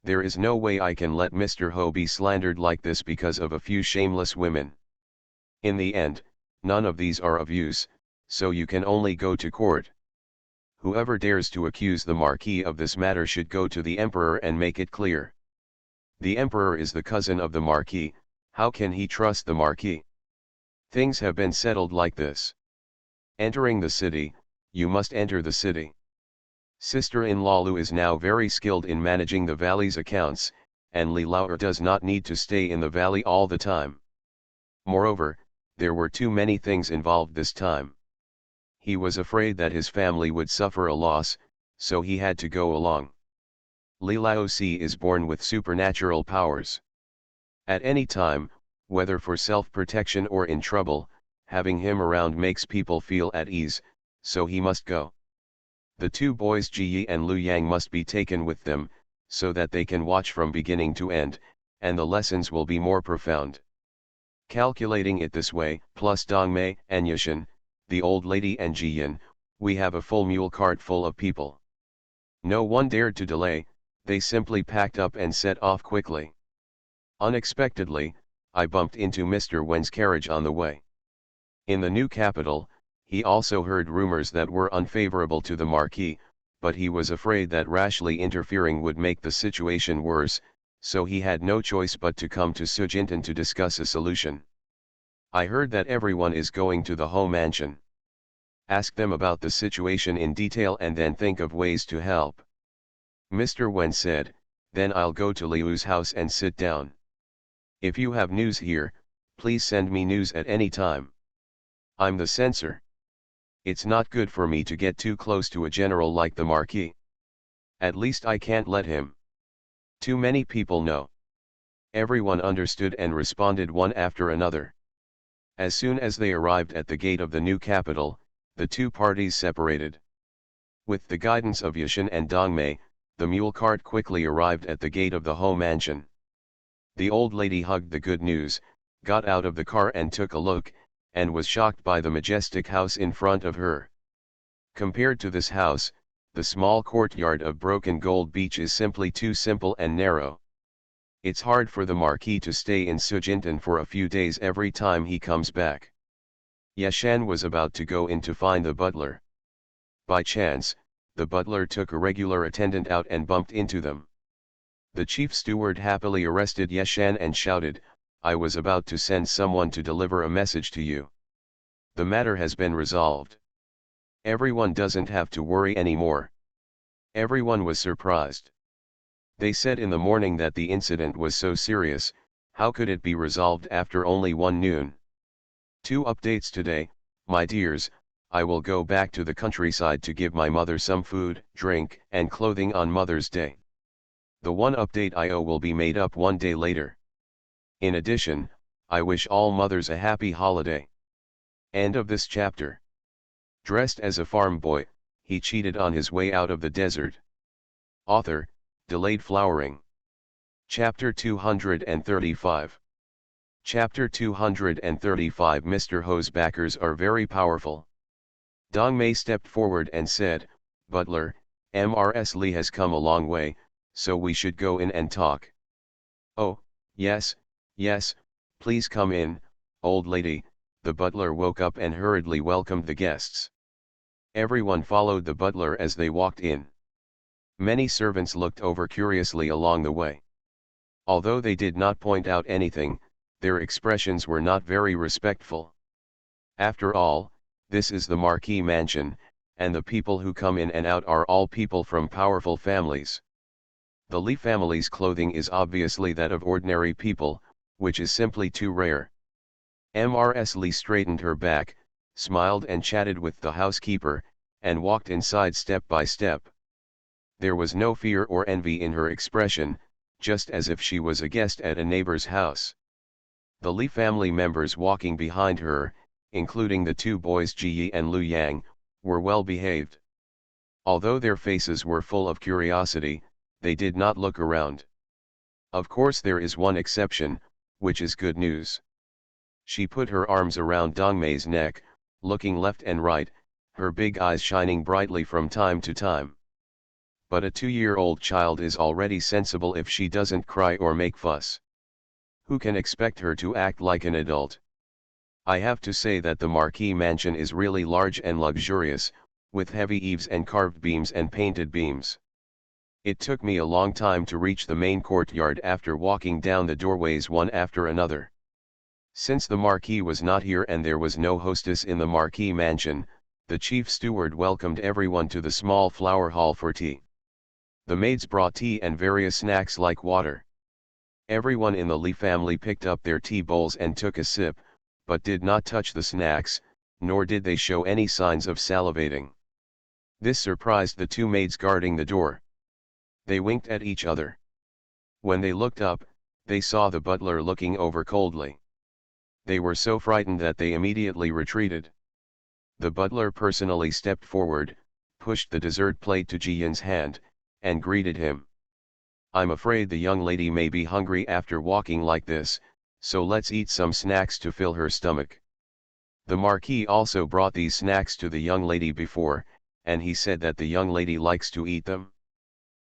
There is no way I can let Mr. Ho be slandered like this because of a few shameless women. In the end, none of these are of use, so you can only go to court. Whoever dares to accuse the marquis of this matter should go to the emperor and make it clear. The emperor is the cousin of the marquis, how can he trust the marquis? Things have been settled like this. Entering the city, you must enter the city. Sister-in-law Lu is now very skilled in managing the valley's accounts, and Li Lao does not need to stay in the valley all the time. Moreover, there were too many things involved this time. He was afraid that his family would suffer a loss, so he had to go along. Li Laozi is born with supernatural powers. At any time, whether for self-protection or in trouble, having him around makes people feel at ease, so he must go. The two boys Ji Yi and Lu Yang must be taken with them, so that they can watch from beginning to end, and the lessons will be more profound. Calculating it this way, plus Dongmei and Yashan, the old lady and Ji Yin, we have a full mule cart full of people. No one dared to delay, they simply packed up and set off quickly. Unexpectedly, I bumped into Mr. Wen's carriage on the way. In the new capital, he also heard rumors that were unfavorable to the marquis, but he was afraid that rashly interfering would make the situation worse, so he had no choice but to come to Sujintan to discuss a solution. I heard that everyone is going to the Ho mansion. Ask them about the situation in detail and then think of ways to help. Mr. Wen said, then I'll go to Liu's house and sit down. If you have news here, please send me news at any time. I'm the censor. It's not good for me to get too close to a general like the marquis. At least I can't let him. Too many people know. Everyone understood and responded one after another. As soon as they arrived at the gate of the new capital, the two parties separated. With the guidance of Yashan and Dongmei, the mule cart quickly arrived at the gate of the Ho mansion. The old lady hugged the good news, got out of the car and took a look, and was shocked by the majestic house in front of her. Compared to this house, the small courtyard of broken gold beach is simply too simple and narrow. It's hard for the marquis to stay in Sujintan for a few days every time he comes back. Yashan was about to go in to find the butler. By chance, the butler took a regular attendant out and bumped into them. The chief steward happily arrested Yashan and shouted, I was about to send someone to deliver a message to you. The matter has been resolved. Everyone doesn't have to worry anymore. Everyone was surprised. They said in the morning that the incident was so serious, how could it be resolved after only 1 noon? 2 updates today, my dears. I will go back to the countryside to give my mother some food, drink, and clothing on Mother's Day. The 1 update I owe will be made up 1 day later. In addition, I wish all mothers a happy holiday. End of this chapter. Dressed as a farm boy, he cheated on his way out of the desert. Author, Delayed Flowering. Chapter 235. Chapter 235. Mr. Ho's backers are very powerful. Dongmei stepped forward and said, Butler, Mrs. Li has come a long way, so we should go in and talk. Oh, yes, please come in, old lady. The butler woke up and hurriedly welcomed the guests. Everyone followed the butler as they walked in. Many servants looked over curiously along the way. Although they did not point out anything, their expressions were not very respectful. After all, This is the Marquis mansion, and the people who come in and out are all people from powerful families. The Li family's clothing is obviously that of ordinary people, which is simply too rare. Mrs. Li straightened her back, smiled and chatted with the housekeeper, and walked inside step by step. There was no fear or envy in her expression, just as if she was a guest at a neighbor's house. The Li family members walking behind her, including the two boys Ji Yi and Lu Yang, were well behaved. Although their faces were full of curiosity, they did not look around. Of course there is one exception, which is good news. She put her arms around Dongmei's neck, looking left and right, her big eyes shining brightly from time to time. But a 2-year-old child is already sensible if she doesn't cry or make fuss. Who can expect her to act like an adult? I have to say that the Marquis mansion is really large and luxurious, with heavy eaves and carved beams and painted beams. It took me a long time to reach the main courtyard after walking down the doorways one after another. Since the Marquis was not here and there was no hostess in the Marquis mansion, the chief steward welcomed everyone to the small flower hall for tea. The maids brought tea and various snacks like water. Everyone in the Li family picked up their tea bowls and took a sip, but did not touch the snacks, nor did they show any signs of salivating. This surprised the two maids guarding the door. They winked at each other. When they looked up, they saw the butler looking over coldly. They were so frightened that they immediately retreated. The butler personally stepped forward, pushed the dessert plate to Ji Yin's hand, and greeted him. "I'm afraid the young lady may be hungry after walking like this, so let's eat some snacks to fill her stomach." The Marquis also brought these snacks to the young lady before, and he said that the young lady likes to eat them.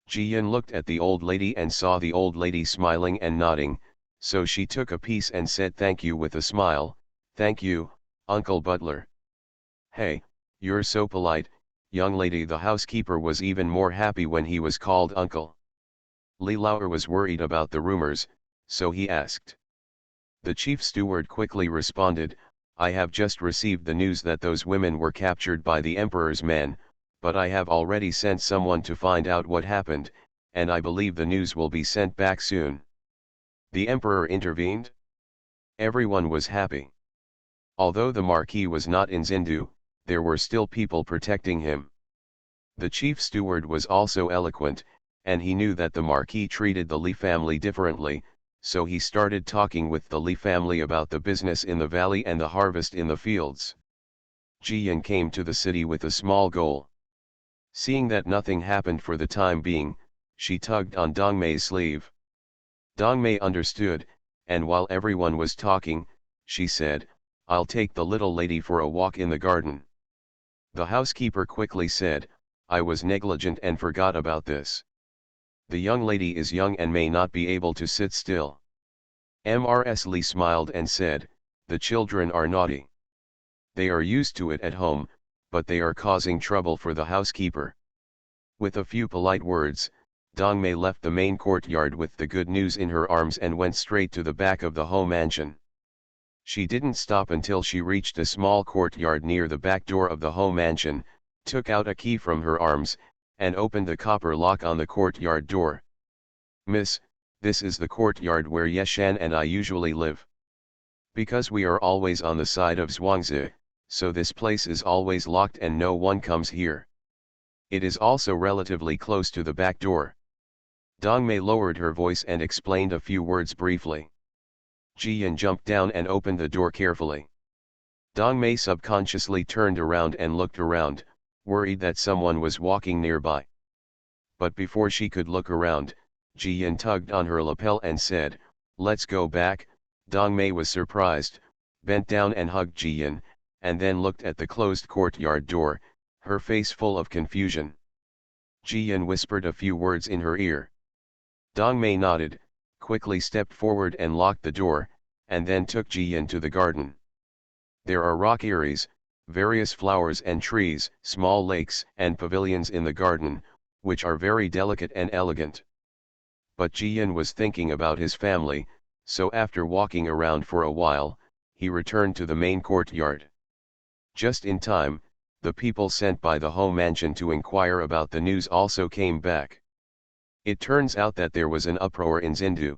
Ji Yin looked at the old lady and saw the old lady smiling and nodding, so she took a piece and said thank you with a smile. "Thank you, Uncle Butler." "Hey, you're so polite, young lady." The housekeeper was even more happy when he was called uncle. Li Lauer was worried about the rumors, so he asked. The chief steward quickly responded, "I have just received the news that those women were captured by the emperor's men, but I have already sent someone to find out what happened, and I believe the news will be sent back soon." The emperor intervened? Everyone was happy. Although the Marquis was not in Zindu, there were still people protecting him. The chief steward was also eloquent, and he knew that the Marquis treated the Li family differently, so he started talking with the Li family about the business in the valley and the harvest in the fields. Ji Yin came to the city with a small goal. Seeing that nothing happened for the time being, she tugged on Dongmei's sleeve. Dongmei understood, and while everyone was talking, she said, "I'll take the little lady for a walk in the garden." The housekeeper quickly said, "I was negligent and forgot about this. The young lady is young and may not be able to sit still." Mrs. Li smiled and said, "The children are naughty. They are used to it at home, but they are causing trouble for the housekeeper." With a few polite words, Dongmei left the main courtyard with the good news in her arms and went straight to the back of the Ho mansion. She didn't stop until she reached a small courtyard near the back door of the Ho mansion, took out a key from her arms, and opened the copper lock on the courtyard door. "Miss, this is the courtyard where Yeshan and I usually live. Because we are always on the side of Zhuangzi, so this place is always locked and no one comes here. It is also relatively close to the back door." Dongmei lowered her voice and explained a few words briefly. Ji Yin jumped down and opened the door carefully. Dongmei subconsciously turned around and looked around, worried that someone was walking nearby. But before she could look around, Ji Yin tugged on her lapel and said, "Let's go back." Dongmei was surprised, bent down and hugged Ji Yin, and then looked at the closed courtyard door, her face full of confusion. Ji Yin whispered a few words in her ear. Dongmei nodded, quickly stepped forward and locked the door, and then took Ji Yin to the garden. There are rock eyries, various flowers and trees, small lakes and pavilions in the garden, which are very delicate and elegant. But Ji Yin was thinking about his family, so after walking around for a while, he returned to the main courtyard. Just in time, the people sent by the home mansion to inquire about the news also came back. It turns out that there was an uproar in Zindu.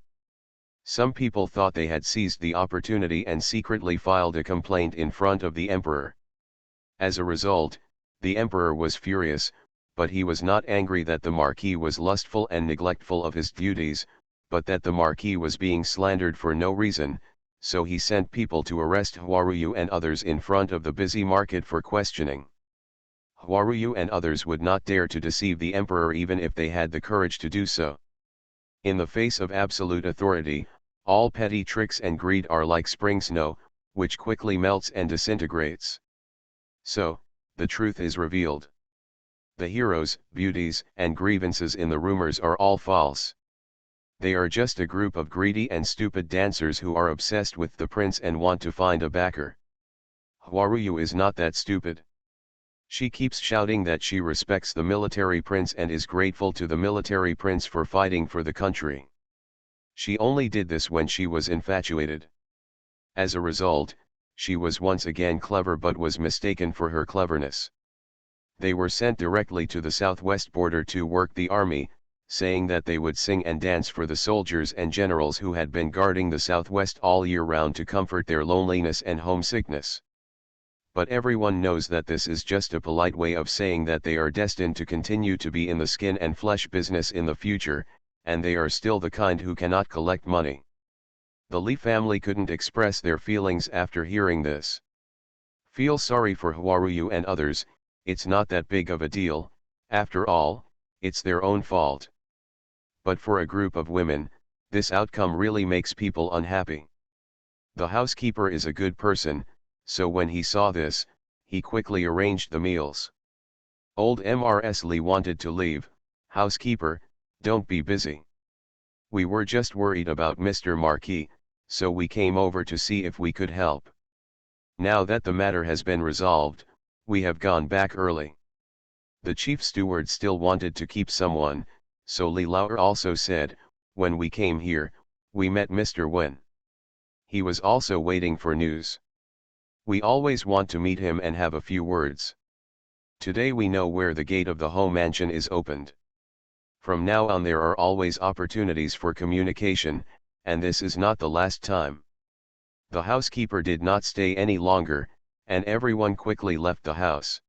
Some people thought they had seized the opportunity and secretly filed a complaint in front of the emperor. As a result, the emperor was furious, but he was not angry that the marquis was lustful and neglectful of his duties, but that the marquis was being slandered for no reason, so he sent people to arrest Huaruyu and others in front of the busy market for questioning. Huaruyu and others would not dare to deceive the emperor even if they had the courage to do so. In the face of absolute authority, all petty tricks and greed are like spring snow, which quickly melts and disintegrates. So, the truth is revealed. The heroes, beauties, and grievances in the rumors are all false. They are just a group of greedy and stupid dancers who are obsessed with the prince and want to find a backer. Huaruyu is not that stupid. She keeps shouting that she respects the military prince and is grateful to the military prince for fighting for the country. She only did this when she was infatuated. As a result, she was once again clever but was mistaken for her cleverness. They were sent directly to the southwest border to work the army, saying that they would sing and dance for the soldiers and generals who had been guarding the southwest all year round to comfort their loneliness and homesickness. But everyone knows that this is just a polite way of saying that they are destined to continue to be in the skin and flesh business in the future, and they are still the kind who cannot collect money. The Li family couldn't express their feelings after hearing this. Feel sorry for Huaruyu and others, it's not that big of a deal, after all, it's their own fault. But for a group of women, this outcome really makes people unhappy. The housekeeper is a good person, so when he saw this, he quickly arranged the meals. Old Mrs. Li wanted to leave. Housekeeper, don't be busy. We were just worried about Mr. Marquis, so we came over to see if we could help. Now that the matter has been resolved, we have gone back early. The chief steward still wanted to keep someone, so Li Lauer also said, when we came here, we met Mr. Wen. He was also waiting for news. We always want to meet him and have a few words. Today we know where the gate of the home mansion is opened. From now on there are always opportunities for communication, and this is not the last time. The housekeeper did not stay any longer, and everyone quickly left the house.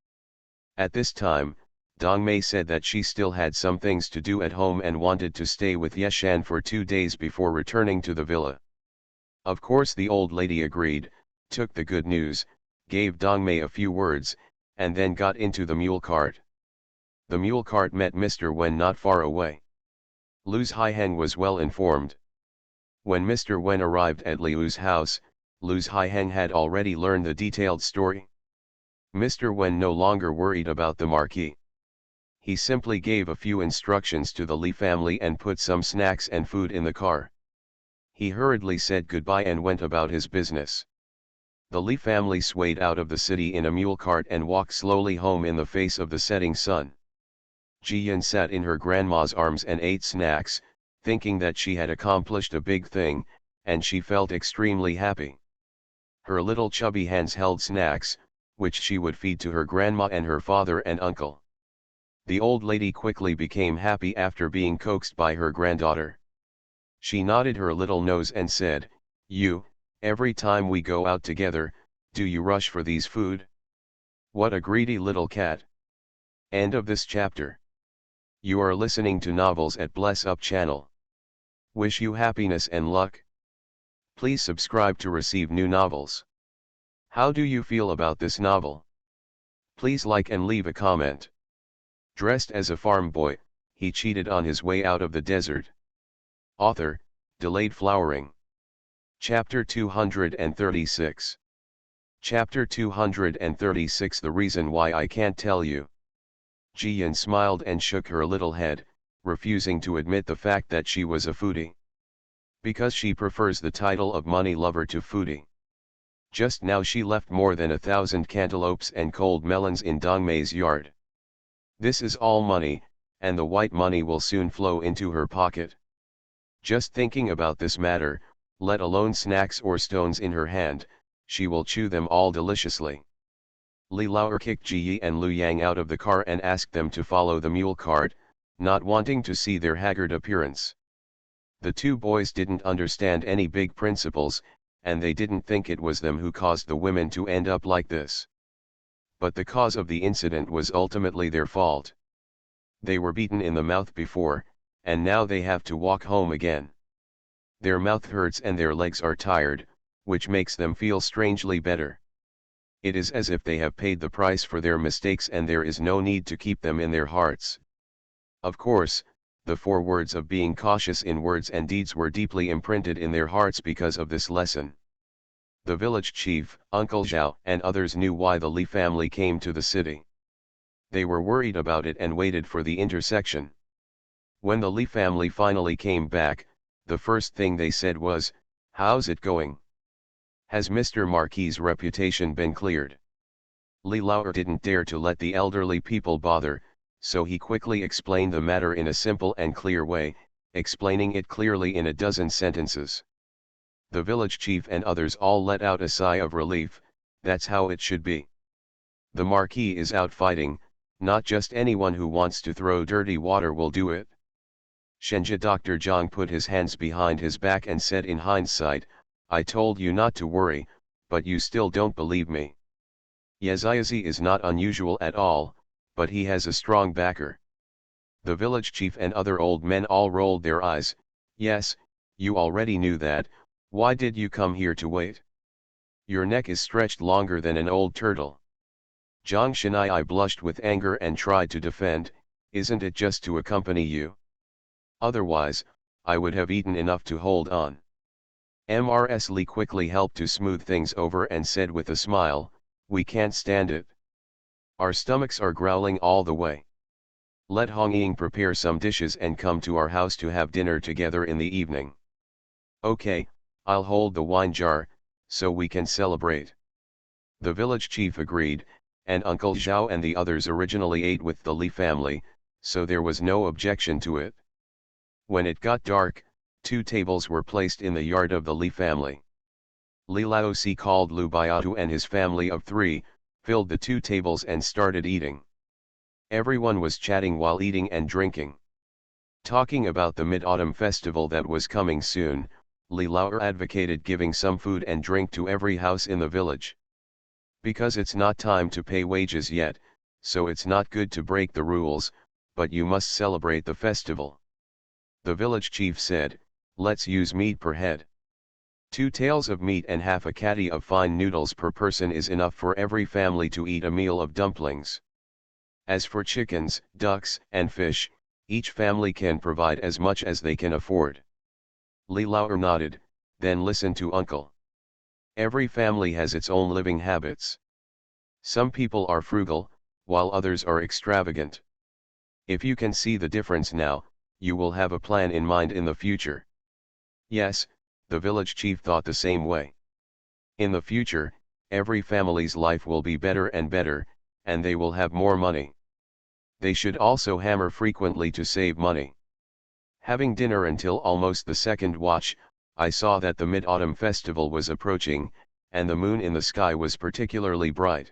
At this time, Dongmei said that she still had some things to do at home and wanted to stay with Yeshan for 2 days before returning to the villa. Of course the old lady agreed, took the good news, gave Dongmei a few words, and then got into the mule cart. The mule cart met Mr. Wen not far away. Lu's Haiheng was well informed. When Mr. Wen arrived at Liu's house, Lu's Haiheng had already learned the detailed story. Mr. Wen no longer worried about the marquis. He simply gave a few instructions to the Li family and put some snacks and food in the car. He hurriedly said goodbye and went about his business. The Li family swayed out of the city in a mule cart and walked slowly home in the face of the setting sun. Jiyan sat in her grandma's arms and ate snacks, thinking that she had accomplished a big thing, and she felt extremely happy. Her little chubby hands held snacks, which she would feed to her grandma and her father and uncle. The old lady quickly became happy after being coaxed by her granddaughter. She nodded her little nose and said, "You, every time we go out together, do you rush for these food? What a greedy little cat." End of this chapter. You are listening to Novels at Bless Up channel. Wish you happiness and luck. Please subscribe to receive new novels. How do you feel about this novel? Please like and leave a comment. Dressed as a farm boy, he cheated on his way out of the desert. Author, Delayed Flowering. Chapter 236. Chapter 236 The Reason Why I Can't Tell You. Jiyan smiled and shook her little head, refusing to admit the fact that she was a foodie. Because she prefers the title of money lover to foodie. Just now she left more than 1,000 cantaloupes and cold melons in Dongmei's yard. This is all money, and the white money will soon flow into her pocket. Just thinking about this matter, let alone snacks or stones in her hand, she will chew them all deliciously. Li Laoer kicked Ji Yi and Lu Yang out of the car and asked them to follow the mule cart, not wanting to see their haggard appearance. The two boys didn't understand any big principles, and they didn't think it was them who caused the women to end up like this. But the cause of the incident was ultimately their fault. They were beaten in the mouth before, and now they have to walk home again. Their mouth hurts and their legs are tired, which makes them feel strangely better. It is as if they have paid the price for their mistakes and there is no need to keep them in their hearts. Of course, the 4 words of being cautious in words and deeds were deeply imprinted in their hearts because of this lesson. The village chief, Uncle Zhao, and others knew why the Li family came to the city. They were worried about it and waited for the intersection. When the Li family finally came back, the first thing they said was, "How's it going? Has Mr. Marquis's reputation been cleared?" Li Laoer didn't dare to let the elderly people bother, so he quickly explained the matter in a simple and clear way, explaining it clearly in a dozen sentences. The village chief and others all let out a sigh of relief. That's how it should be. The Marquis is out fighting, not just anyone who wants to throw dirty water will do it. Shenjia Dr. Zhang put his hands behind his back and said in hindsight, "I told you not to worry, but you still don't believe me." Yeziazi is not unusual at all, but he has a strong backer. The village chief and other old men all rolled their eyes. "Yes, you already knew that, why did you come here to wait? Your neck is stretched longer than an old turtle." Zhang Shenai blushed with anger and tried to defend, "Isn't it just to accompany you? Otherwise, I would have eaten enough to hold on." Mrs. Li quickly helped to smooth things over and said with a smile, "We can't stand it. Our stomachs are growling all the way. Let Hong Ying prepare some dishes and come to our house to have dinner together in the evening." "Okay, I'll hold the wine jar, so we can celebrate." The village chief agreed, and Uncle Zhao and the others originally ate with the Li family, so there was no objection to it. When it got dark, 2 tables were placed in the yard of the Li family. Li Laosi called Lu Baiatu and his family of 3, filled the 2 tables and started eating. Everyone was chatting while eating and drinking. Talking about the Mid-Autumn Festival that was coming soon, Li Laoer advocated giving some food and drink to every house in the village. Because it's not time to pay wages yet, so it's not good to break the rules, but you must celebrate the festival. The village chief said, "Let's use meat per head. 2 taels of meat and half a caddy of fine noodles per person is enough for every family to eat a meal of dumplings. As for chickens, ducks, and fish, each family can provide as much as they can afford." Li Laoer nodded, "Then listen to Uncle. Every family has its own living habits. Some people are frugal, while others are extravagant. If you can see the difference now, you will have a plan in mind in the future." Yes, the village chief thought the same way. In the future, every family's life will be better and better, and they will have more money. They should also hammer frequently to save money. Having dinner until almost the second watch, I saw that the Mid-Autumn Festival was approaching, and the moon in the sky was particularly bright.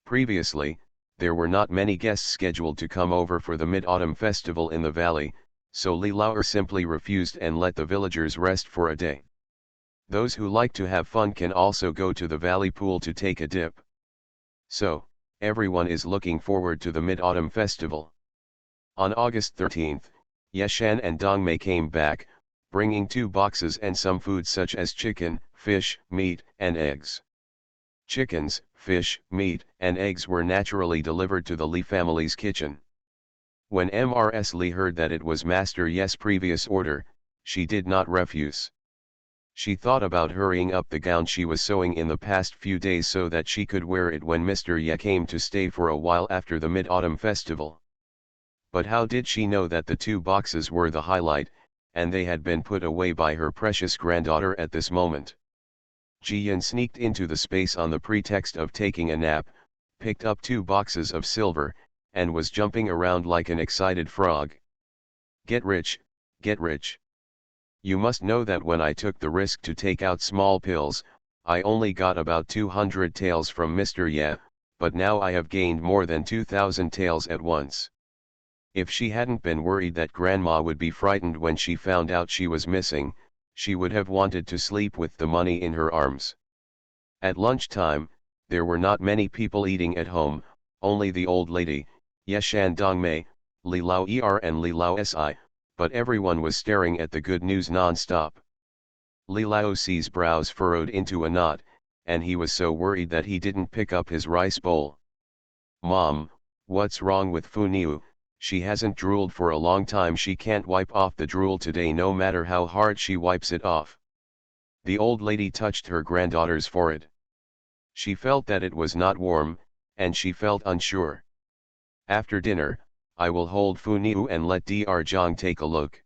Previously, there were not many guests scheduled to come over for the Mid-Autumn Festival in the valley, so Li Laoer simply refused and let the villagers rest for a day. Those who like to have fun can also go to the valley pool to take a dip. So, everyone is looking forward to the Mid-Autumn Festival. On August 13th, Yeshan and Dongmei came back, bringing 2 boxes and some food such as chicken, fish, meat, and eggs. Chickens, fish, meat, and eggs were naturally delivered to the Li family's kitchen. When Mrs. Li heard that it was Master Ye's previous order, she did not refuse. She thought about hurrying up the gown she was sewing in the past few days so that she could wear it when Mr. Ye came to stay for a while after the Mid-Autumn Festival. But how did she know that the 2 boxes were the highlight, and they had been put away by her precious granddaughter at this moment? Ji Yin sneaked into the space on the pretext of taking a nap, picked up 2 boxes of silver, and was jumping around like an excited frog. "Get rich, get rich. You must know that when I took the risk to take out small pills, I only got about 200 taels from Mr. Ye, but now I have gained more than 2,000 taels at once. If she hadn't been worried that grandma would be frightened when she found out she was missing, she would have wanted to sleep with the money in her arms. At lunchtime, there were not many people eating at home, only the old lady, Yeshan Dongmei, Li Lao Er and Li Lao Si, but everyone was staring at the good news non-stop. Li Lao Si's brows furrowed into a knot, and he was so worried that he didn't pick up his rice bowl. "Mom, what's wrong with Fu Niu? She hasn't drooled for a long time. She can't wipe off the drool today no matter how hard she wipes it off." The old lady touched her granddaughter's forehead. She felt that it was not warm, and she felt unsure. "After dinner, I will hold Fu Niu and let Dr. Zhang take a look."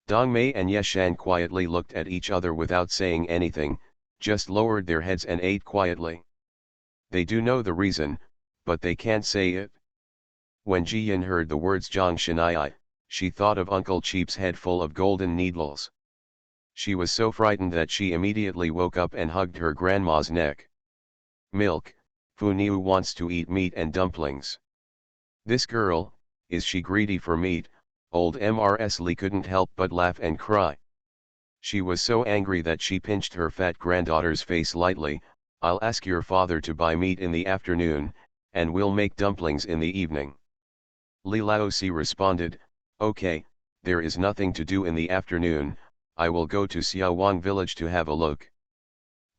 Dongmei and Yeshan quietly looked at each other without saying anything, just lowered their heads and ate quietly. They do know the reason, but they can't say it. When Ji Yin heard the words Zhang Shenai, she thought of Uncle Cheap's head full of golden needles. She was so frightened that she immediately woke up and hugged her grandma's neck. "Milk, Fu Niu wants to eat meat and dumplings." "This girl, is she greedy for meat?" Old Mrs. Li couldn't help but laugh and cry. She was so angry that she pinched her fat granddaughter's face lightly. "I'll ask your father to buy meat in the afternoon, and we'll make dumplings in the evening." Li Laosi responded, "Okay, there is nothing to do in the afternoon, I will go to Xiaowang village to have a look."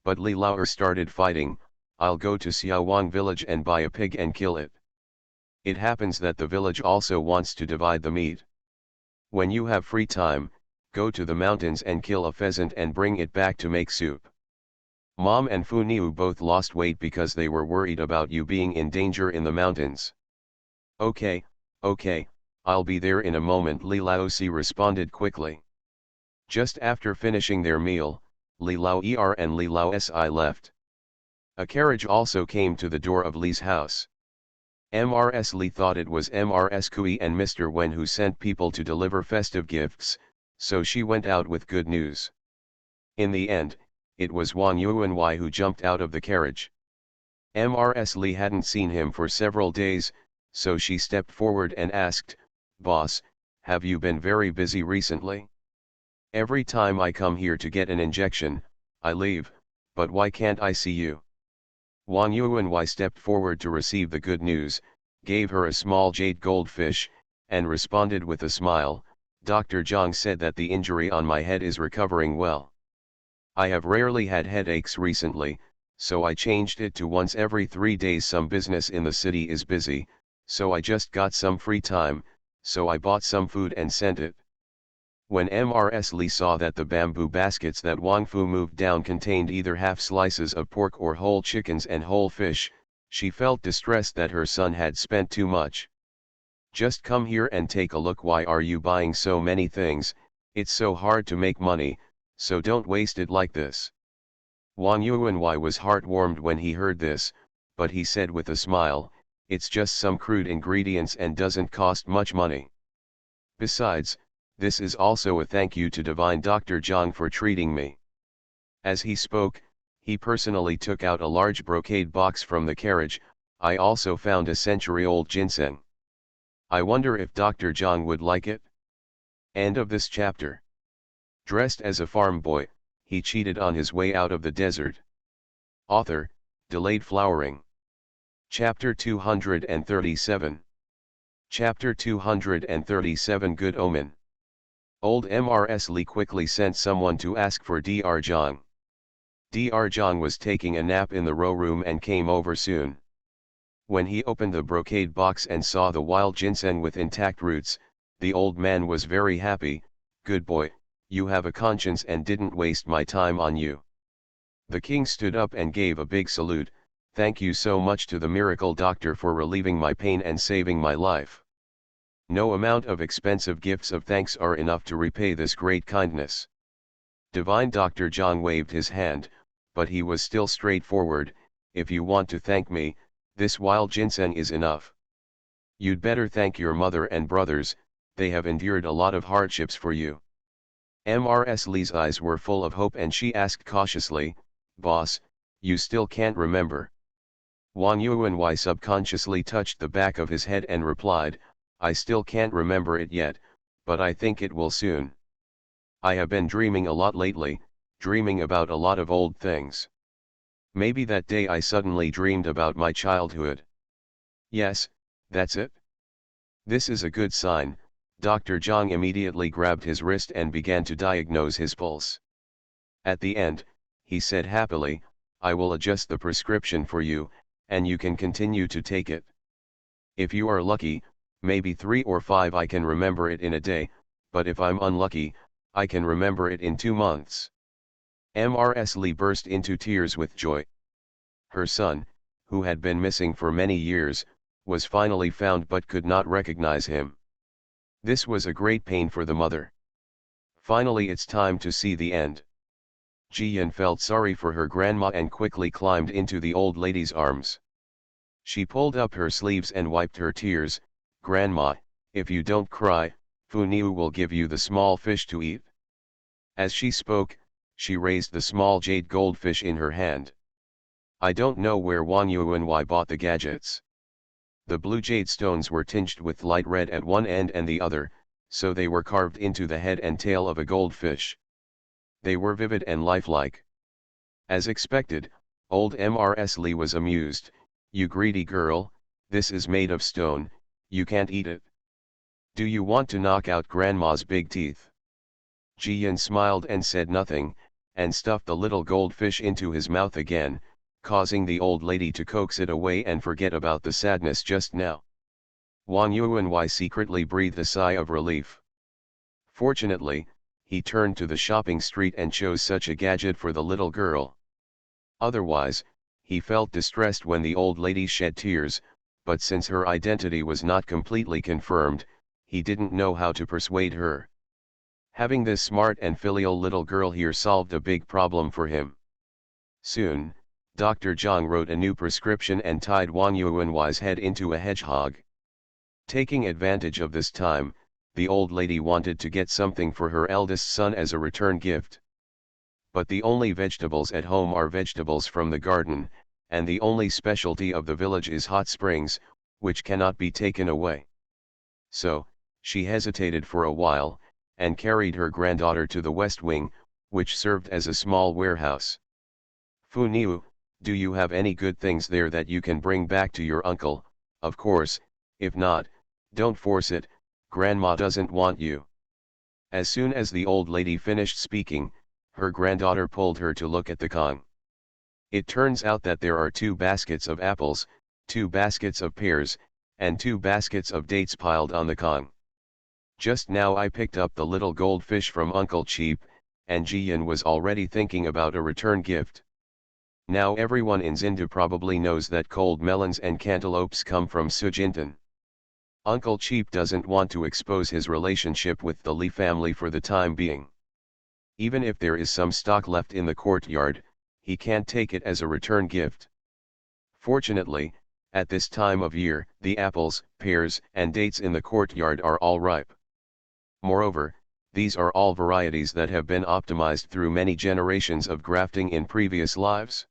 But Li Laoer started fighting, "I'll go to Xiaowang village and buy a pig and kill it. It happens that the village also wants to divide the meat. When you have free time, go to the mountains and kill a pheasant and bring it back to make soup." Mom and Fu Niu both lost weight because they were worried about you being in danger in the mountains. Okay, I'll be there in a moment," Li Laosi responded quickly. Just after finishing their meal, Li Lao Er and Li Lao Si left. A carriage also came to the door of Li's house. Mrs. Li thought it was Mrs. Kui and Mr. Wen who sent people to deliver festive gifts, so she went out with good news. In the end, it was Wang Yuanwei who jumped out of the carriage. Mrs. Li hadn't seen him for several days, so she stepped forward and asked, "Boss, have you been very busy recently? Every time I come here to get an injection, I leave, but why can't I see you?" Wang Yuanwei stepped forward to receive the good news, gave her a small jade goldfish, and responded with a smile, "Dr. Zhang said that the injury on my head is recovering well. I have rarely had headaches recently, so I changed it to once every 3 days. Some business in the city is busy, so I just got some free time, so I bought some food and sent it." When Mrs. Li saw that the bamboo baskets that Wang Fu moved down contained either half slices of pork or whole chickens and whole fish, she felt distressed that her son had spent too much. "Just come here and take a look. Why are you buying so many things? It's so hard to make money, so don't waste it like this." Wang Yuanwei was heart-warmed when he heard this, but he said with a smile, "It's just some crude ingredients and doesn't cost much money. Besides, this is also a thank you to divine Dr. Zhang for treating me." As he spoke, he personally took out a large brocade box from the carriage. "I also found a century-old ginseng. I wonder if Dr. Zhang would like it." End of this chapter. Dressed as a farm boy, he cheated on his way out of the desert. Author, Delayed Flowering. Chapter 237. Chapter 237 Good Omen. Old Mrs. Li quickly sent someone to ask for Dr. Zhang. Dr. Zhang was taking a nap in the row room and came over soon. When he opened the brocade box and saw the wild ginseng with intact roots, the old man was very happy. "Good boy, you have a conscience and didn't waste my time on you." The king stood up and gave a big salute. "Thank you so much to the miracle doctor for relieving my pain and saving my life. No amount of expensive gifts of thanks are enough to repay this great kindness." Divine Dr. Zhang waved his hand, but he was still straightforward. "If you want to thank me, this wild ginseng is enough. You'd better thank your mother and brothers, they have endured a lot of hardships for you." Mrs. Li's eyes were full of hope and she asked cautiously, "Boss, you still can't remember?" Wang Yuanwei subconsciously touched the back of his head and replied, I still can't remember it yet, but I think it will soon. I have been dreaming a lot lately, dreaming about a lot of old things. Maybe that day I suddenly dreamed about my childhood. Yes, that's it. This is a good sign. Dr. Zhang immediately grabbed his wrist and began to diagnose his pulse. At the end, he said happily, I will adjust the prescription for you, and you can continue to take it. If you are lucky, maybe 3 or 5 I can remember it in a day, but if I'm unlucky, I can remember it in 2 months. Mrs. Li burst into tears with joy. Her son, who had been missing for many years, was finally found but could not recognize him. This was a great pain for the mother. Finally it's time to see the end. Jiyan felt sorry for her grandma and quickly climbed into the old lady's arms. She pulled up her sleeves and wiped her tears. Grandma, if you don't cry, Fu Niu will give you the small fish to eat. As she spoke, she raised the small jade goldfish in her hand. I don't know where Wang Yuanwei bought the gadgets. The blue jade stones were tinged with light red at one end and the other, so they were carved into the head and tail of a goldfish. They were vivid and lifelike. As expected, old Mrs. Li was amused. You greedy girl, this is made of stone, you can't eat it. Do you want to knock out grandma's big teeth? Jiyan smiled and said nothing, and stuffed the little goldfish into his mouth again, causing the old lady to coax it away and forget about the sadness just now. Wang Yuanwei secretly breathed a sigh of relief. Fortunately, he turned to the shopping street and chose such a gadget for the little girl. Otherwise, he felt distressed when the old lady shed tears, but since her identity was not completely confirmed, he didn't know how to persuade her. Having this smart and filial little girl here solved a big problem for him. Soon, Dr. Zhang wrote a new prescription and tied Wang Yuanwei's head into a hedgehog. Taking advantage of this time, the old lady wanted to get something for her eldest son as a return gift. But the only vegetables at home are vegetables from the garden, and the only specialty of the village is hot springs, which cannot be taken away. So, she hesitated for a while, and carried her granddaughter to the west wing, which served as a small warehouse. Fu Niu, do you have any good things there that you can bring back to your uncle? Of course, if not, don't force it, grandma doesn't want you. As soon as the old lady finished speaking, her granddaughter pulled her to look at the Kong. It turns out that there are 2 baskets of apples, 2 baskets of pears, and 2 baskets of dates piled on the Kong. Just now I picked up the little goldfish from Uncle Cheap, and Jiyan was already thinking about a return gift. Now everyone in Zinda probably knows that cold melons and cantaloupes come from Sujintan. Uncle Cheap doesn't want to expose his relationship with the Li family for the time being. Even if there is some stock left in the courtyard, he can't take it as a return gift. Fortunately, at this time of year, the apples, pears, and dates in the courtyard are all ripe. Moreover, these are all varieties that have been optimized through many generations of grafting in previous lives.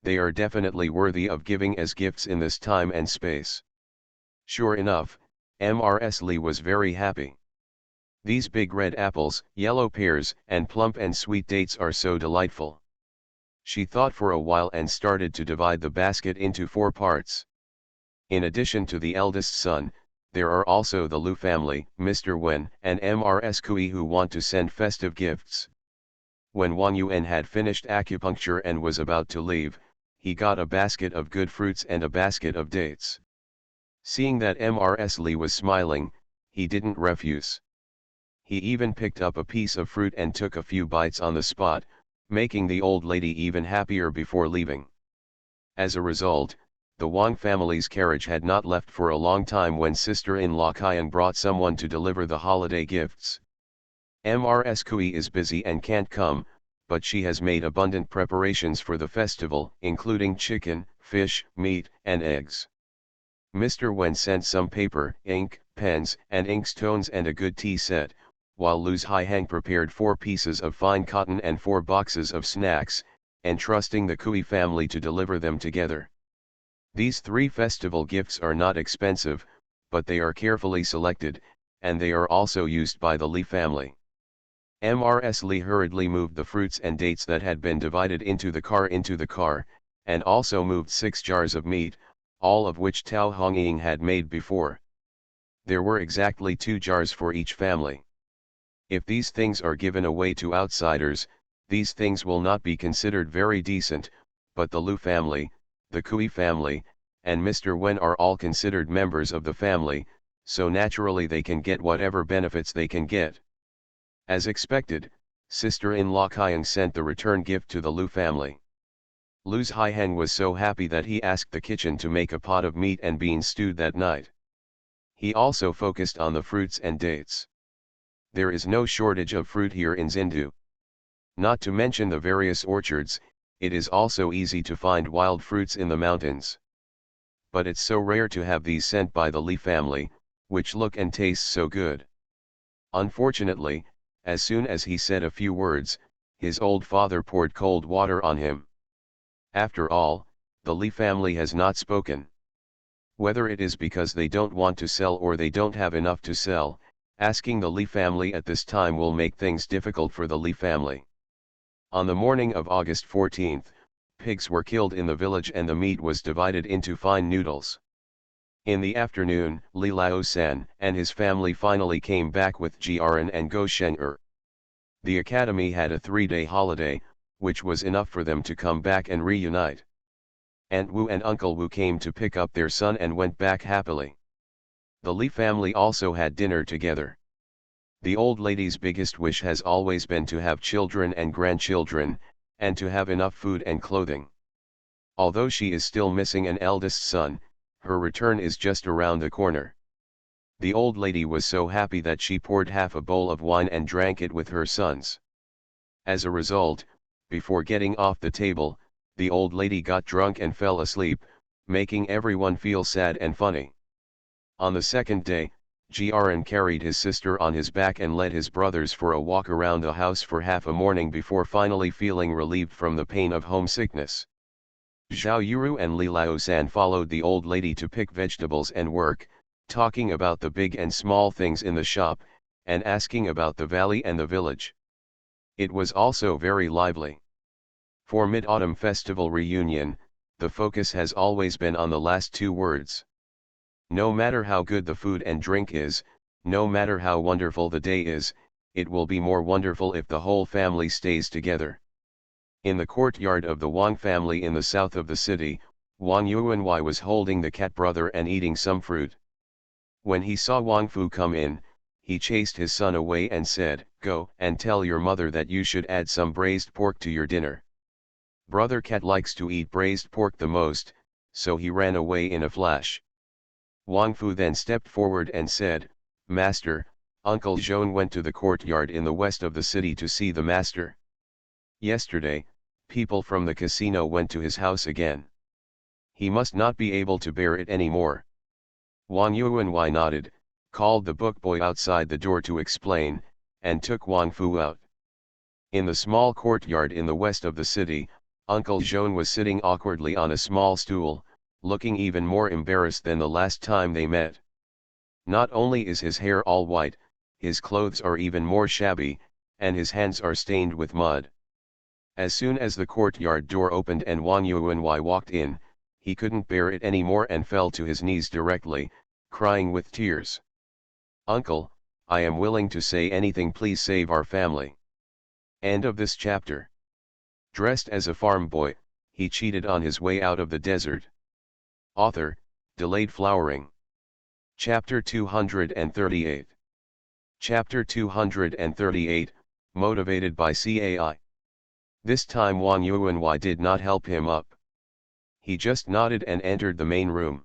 They are definitely worthy of giving as gifts in this time and space. Sure enough, Mrs. Li was very happy. These big red apples, yellow pears, and plump and sweet dates are so delightful. She thought for a while and started to divide the basket into 4 parts. In addition to the eldest son, there are also the Lu family, Mr. Wen and Mrs. Kui who want to send festive gifts. When Wang Yuan had finished acupuncture and was about to leave, he got a basket of good fruits and a basket of dates. Seeing that Mrs. Li was smiling, he didn't refuse. He even picked up a piece of fruit and took a few bites on the spot, making the old lady even happier before leaving. As a result, the Wang family's carriage had not left for a long time when sister-in-law Qian brought someone to deliver the holiday gifts. Mrs. Kui is busy and can't come, but she has made abundant preparations for the festival, including chicken, fish, meat, and eggs. Mr. Wen sent some paper, ink, pens, and inkstones and a good tea set, while Lu's Haihang prepared 4 pieces of fine cotton and 4 boxes of snacks, entrusting the Kui family to deliver them together. These three festival gifts are not expensive, but they are carefully selected, and they are also used by the Li family. Mrs. Li hurriedly moved the fruits and dates that had been divided into the car, and also moved 6 jars of meat, all of which Tao Hongying had made before. There were exactly 2 jars for each family. If these things are given away to outsiders, these things will not be considered very decent, but the Lu family, the Kui family, and Mr. Wen are all considered members of the family, so naturally they can get whatever benefits they can get. As expected, sister-in-law Kaiyang sent the return gift to the Lu family. Lu's Haiheng was so happy that he asked the kitchen to make a pot of meat and beans stewed that night. He also focused on the fruits and dates. There is no shortage of fruit here in Xindu. Not to mention the various orchards, it is also easy to find wild fruits in the mountains. But it's so rare to have these sent by the Li family, which look and taste so good. Unfortunately, as soon as he said a few words, his old father poured cold water on him. After all, the Li family has not spoken. Whether it is because they don't want to sell or they don't have enough to sell, asking the Li family at this time will make things difficult for the Li family. On the morning of August 14th, pigs were killed in the village and the meat was divided into fine noodles. In the afternoon, Li Laosan and his family finally came back with Jiaran and Go Sheng'er. The academy had a 3-day holiday, which was enough for them to come back and reunite. Aunt Wu and Uncle Wu came to pick up their son and went back happily. The Li family also had dinner together. The old lady's biggest wish has always been to have children and grandchildren, and to have enough food and clothing. Although she is still missing an eldest son, her return is just around the corner. The old lady was so happy that she poured half a bowl of wine and drank it with her sons. As a result, before getting off the table, the old lady got drunk and fell asleep, making everyone feel sad and funny. On the second day, Jiaran carried his sister on his back and led his brothers for a walk around the house for half a morning before finally feeling relieved from the pain of homesickness. Zhao Yuru and Li Laosan followed the old lady to pick vegetables and work, talking about the big and small things in the shop, and asking about the valley and the village. It was also very lively. For Mid-Autumn Festival reunion, the focus has always been on the last 2 words. No matter how good the food and drink is, no matter how wonderful the day is, it will be more wonderful if the whole family stays together. In the courtyard of the Wang family in the south of the city, Wang Yuanwei was holding the cat brother and eating some fruit. When he saw Wang Fu come in, he chased his son away and said, "Go and tell your mother that you should add some braised pork to your dinner." Brother Cat likes to eat braised pork the most, so he ran away in a flash. Wang Fu then stepped forward and said, "Master, Uncle Zhong went to the courtyard in the west of the city to see the master. Yesterday, people from the casino went to his house again. He must not be able to bear it anymore." Wang Yuanwei nodded, called the book boy outside the door to explain, and took Wang Fu out. In the small courtyard in the west of the city, Uncle Zhong was sitting awkwardly on a small stool, looking even more embarrassed than the last time they met. Not only is his hair all white, his clothes are even more shabby, and his hands are stained with mud. As soon as the courtyard door opened and Wang Yuanwei walked in, he couldn't bear it anymore and fell to his knees directly, crying with tears. "Uncle, I am willing to say anything, please save our family." End of this chapter. Dressed as a farm boy, he cheated on his way out of the desert. Author, Delayed Flowering. Chapter 238. Chapter 238, Motivated by CAI. This time Wang Yuanwei did not help him up. He just nodded and entered the main room.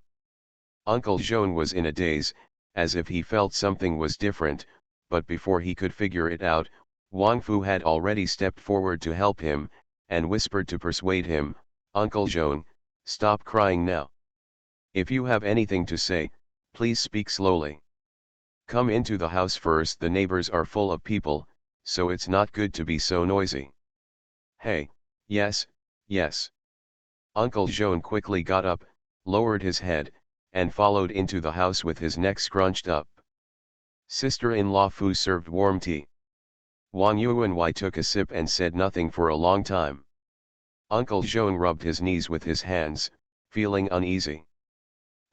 Uncle Zhong was in a daze, as if he felt something was different, but before he could figure it out, Wang Fu had already stepped forward to help him, and whispered to persuade him, "Uncle Zhong, stop crying now. If you have anything to say, please speak slowly. Come into the house first, the neighbors are full of people, so it's not good to be so noisy." "Hey, yes, yes." Uncle Zhong quickly got up, lowered his head, and followed into the house with his neck scrunched up. Sister-in-law Fu served warm tea. Wang Yuanwei took a sip and said nothing for a long time. Uncle Zhong rubbed his knees with his hands, feeling uneasy.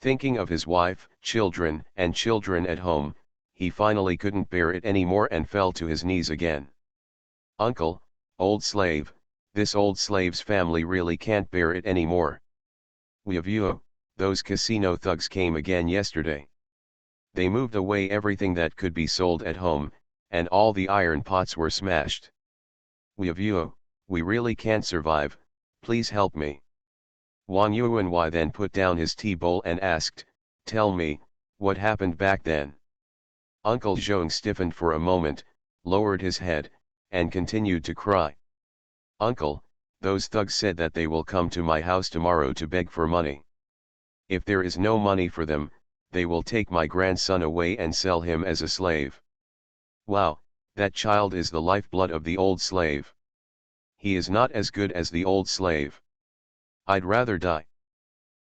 Thinking of his wife, children at home, he finally couldn't bear it anymore and fell to his knees again. Uncle, old slave, this old slave's family really can't bear it anymore. Those casino thugs came again yesterday. They moved away everything that could be sold at home, and all the iron pots were smashed. We really can't survive, please help me. Wang Yuanwei then put down his tea bowl and asked, tell me, what happened back then? Uncle Zhong stiffened for a moment, lowered his head, and continued to cry. Uncle, those thugs said that they will come to my house tomorrow to beg for money. If there is no money for them, they will take my grandson away and sell him as a slave. Wow, that child is the lifeblood of the old slave. He is not as good as the old slave. I'd rather die.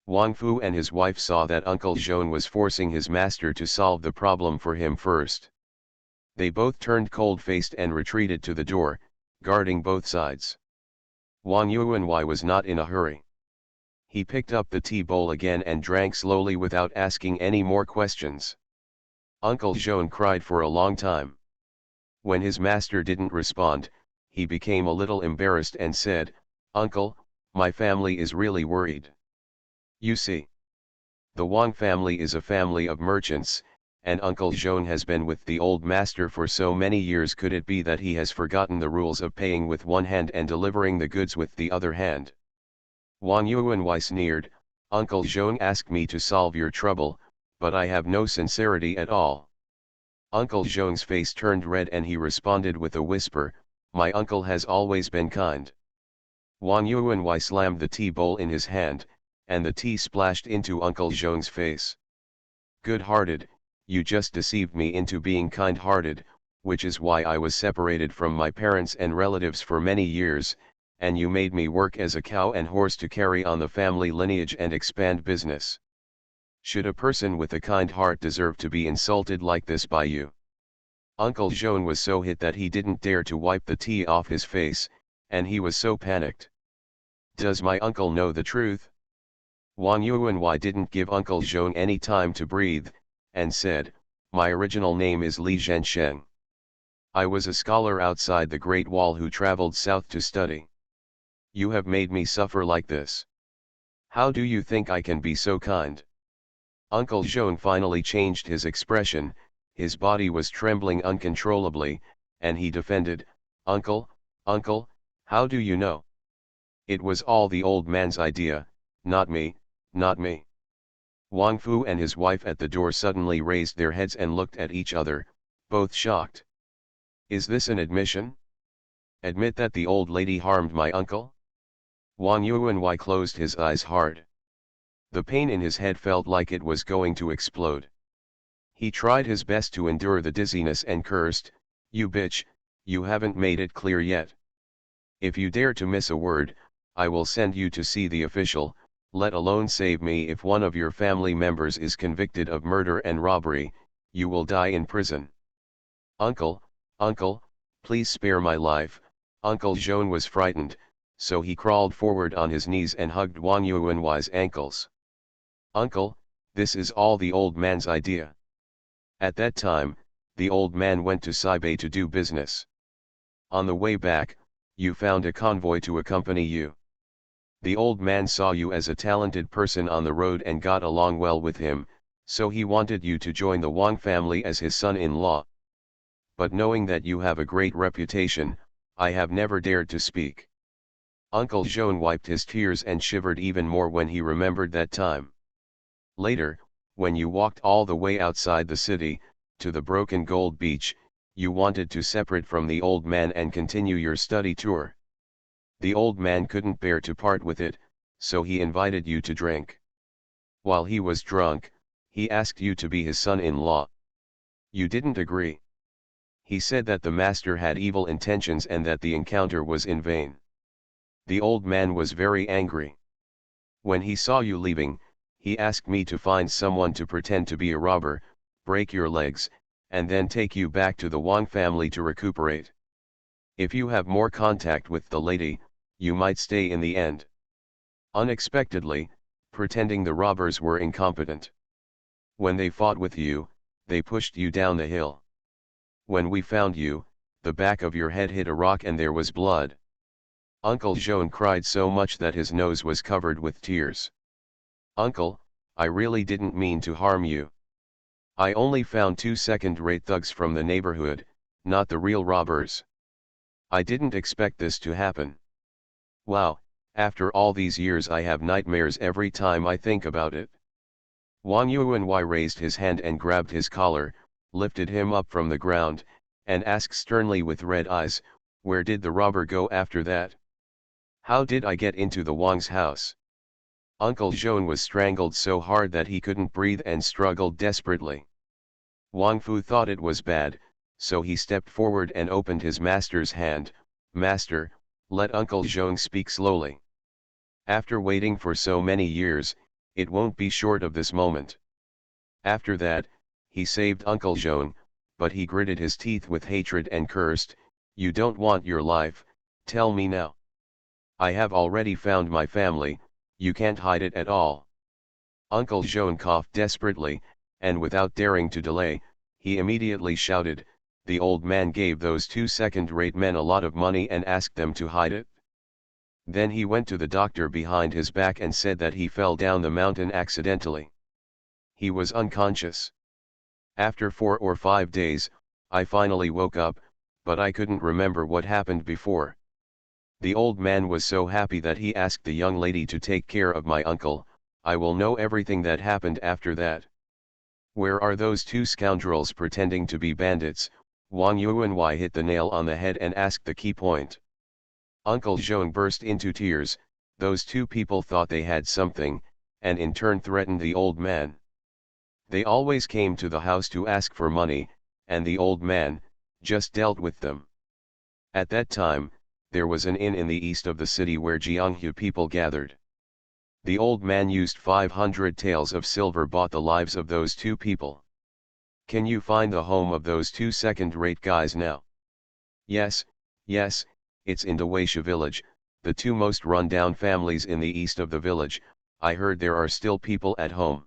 Wang Fu and his wife saw that Uncle Zhong was forcing his master to solve the problem for him first. They both turned cold-faced and retreated to the door, guarding both sides. Wang Yuanwei was not in a hurry. He picked up the tea bowl again and drank slowly without asking any more questions. Uncle Zhong cried for a long time. When his master didn't respond, he became a little embarrassed and said, Uncle, my family is really worried. You see, the Wang family is a family of merchants, and Uncle Zhong has been with the old master for so many years. Could it be that he has forgotten the rules of paying with one hand and delivering the goods with the other hand? Wang Yuanwei sneered, Uncle Zhong asked me to solve your trouble, but I have no sincerity at all. Uncle Zhong's face turned red and he responded with a whisper, my uncle has always been kind. Wang Yuanwei slammed the tea bowl in his hand, and the tea splashed into Uncle Zhong's face. Good-hearted, you just deceived me into being kind-hearted, which is why I was separated from my parents and relatives for many years, and you made me work as a cow and horse to carry on the family lineage and expand business. Should a person with a kind heart deserve to be insulted like this by you? Uncle Zhong was so hit that he didn't dare to wipe the tea off his face, and he was so panicked. Does my uncle know the truth? Wang Yuanwei didn't give Uncle Zhong any time to breathe, and said, my original name is Li Zhensheng. I was a scholar outside the Great Wall who traveled south to study. You have made me suffer like this. How do you think I can be so kind? Uncle Zhong finally changed his expression, his body was trembling uncontrollably, and he defended, Uncle, how do you know? It was all the old man's idea, not me. Wang Fu and his wife at the door suddenly raised their heads and looked at each other, both shocked. Is this an admission? Admit that the old lady harmed my uncle? Wang Yuanwei closed his eyes hard. The pain in his head felt like it was going to explode. He tried his best to endure the dizziness and cursed, you bitch, you haven't made it clear yet. If you dare to miss a word, I will send you to see the official, let alone save me. If one of your family members is convicted of murder and robbery, you will die in prison. Uncle, please spare my life. Uncle Zhong was frightened, so he crawled forward on his knees and hugged Wang Yuanwei's ankles. Uncle, this is all the old man's idea. At that time, the old man went to Sci-fi to do business. On the way back, you found a convoy to accompany you. The old man saw you as a talented person on the road and got along well with him, so he wanted you to join the Wang family as his son-in-law. But knowing that you have a great reputation, I have never dared to speak. Uncle Zhong wiped his tears and shivered even more when he remembered that time. Later, when you walked all the way outside the city, to the broken gold beach, you wanted to separate from the old man and continue your study tour. The old man couldn't bear to part with it, so he invited you to drink. While he was drunk, he asked you to be his son-in-law. You didn't agree. He said that the master had evil intentions and that the encounter was in vain. The old man was very angry. When he saw you leaving, He asked me to find someone to pretend to be a robber, break your legs, and then take you back to the Wang family to recuperate. If you have more contact with the lady, you might stay in the end. Unexpectedly, pretending the robbers were incompetent. When they fought with you, they pushed you down the hill. When we found you, the back of your head hit a rock and there was blood. Uncle Jean cried so much that his nose was covered with tears. Uncle, I really didn't mean to harm you. I only found 2 second-rate thugs from the neighborhood, not the real robbers. I didn't expect this to happen. Wow, after all these years I have nightmares every time I think about it. Wang Yuanwei raised his hand and grabbed his collar, lifted him up from the ground, and asked sternly with red eyes, "Where did the robber go after that? How did I get into the Wang's house?" Uncle Jean was strangled so hard that he couldn't breathe and struggled desperately. Wang Fu thought it was bad, so he stepped forward and opened his master's hand. "Master, let Uncle Jean speak slowly. After waiting for so many years, it won't be short of this moment." After that, he saved Uncle Jean, but he gritted his teeth with hatred and cursed, "You don't want your life, tell me now. I have already found my family, you can't hide it at all." Uncle Jean coughed desperately, and without daring to delay, he immediately shouted, "The old man gave those 2 second-rate men a lot of money and asked them to hide it." Then he went to the doctor behind his back and said that he fell down the mountain accidentally. He was unconscious. After 4 or 5 days, I finally woke up, but I couldn't remember what happened before. The old man was so happy that he asked the young lady to take care of my uncle. I will know everything that happened after that. Where are those 2 scoundrels pretending to be bandits? Wang Yuanwei hit the nail on the head and asked the key point. Uncle Jean burst into tears. Those 2 people thought they had something, and in turn threatened the old man. They always came to the house to ask for money, and the old man just dealt with them. At that time, there was an inn in the east of the city where Jianghu people gathered. The old man used 500 taels of silver bought the lives of those 2 people. Can you find the home of those 2 second-rate guys now? Yes, it's in Dawaisha village, the 2 most run-down families in the east of the village. I heard there are still people at home.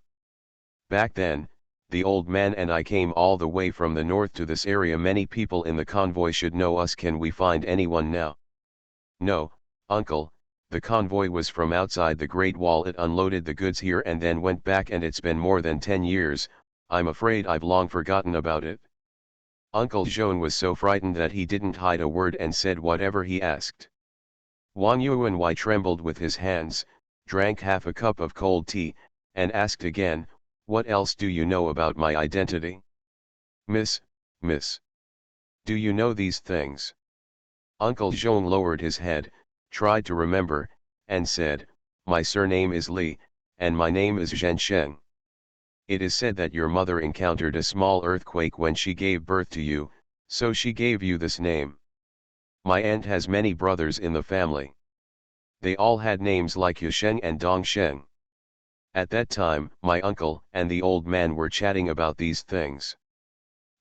Back then, the old man and I came all the way from the north to this area. Many people in the convoy should know us. Can we find anyone now?" "No, uncle, the convoy was from outside the Great Wall. It unloaded the goods here and then went back, and it's been more than 10 years, I'm afraid I've long forgotten about it." Uncle Jean was so frightened that he didn't hide a word and said whatever he asked. Wang Yuanwei trembled with his hands, drank half a cup of cold tea, and asked again, "What else do you know about my identity? Miss, do you know these things?" Uncle Jean lowered his head, tried to remember, and said, "My surname is Li, and my name is Zhensheng. It is said that your mother encountered a small earthquake when she gave birth to you, so she gave you this name. My aunt has many brothers in the family. They all had names like Yusheng and Dongsheng." At that time, my uncle and the old man were chatting about these things.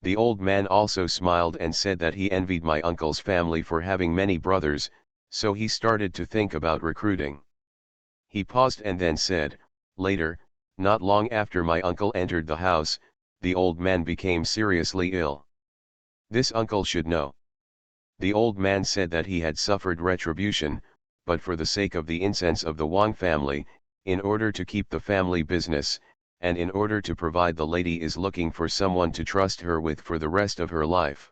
The old man also smiled and said that he envied my uncle's family for having many brothers, so he started to think about recruiting. He paused and then said, "Later, not long after my uncle entered the house, the old man became seriously ill. This uncle should know." The old man said that he had suffered retribution, but for the sake of the incense of the Wang family, in order to keep the family business, and in order to provide, the lady is looking for someone to trust her with for the rest of her life.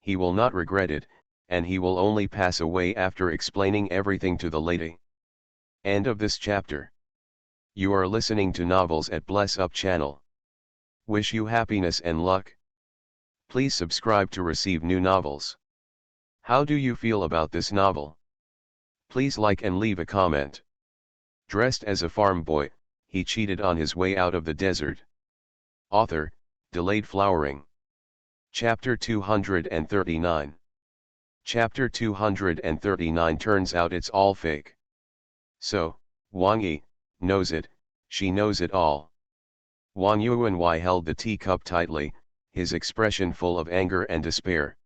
He will not regret it, and he will only pass away after explaining everything to the lady. End of this chapter. You are listening to Novels at Bless Up channel. Wish you happiness and luck. Please subscribe to receive new novels. How do you feel about this novel? Please like and leave a comment. Dressed as a farm boy, he cheated on his way out of the desert. Author, Delayed Flowering. Chapter 239. Chapter 239 turns out it's all fake. So, Wang Yi knows it, She knows it all. Wang Yuanwei held the teacup tightly, his expression full of anger and despair.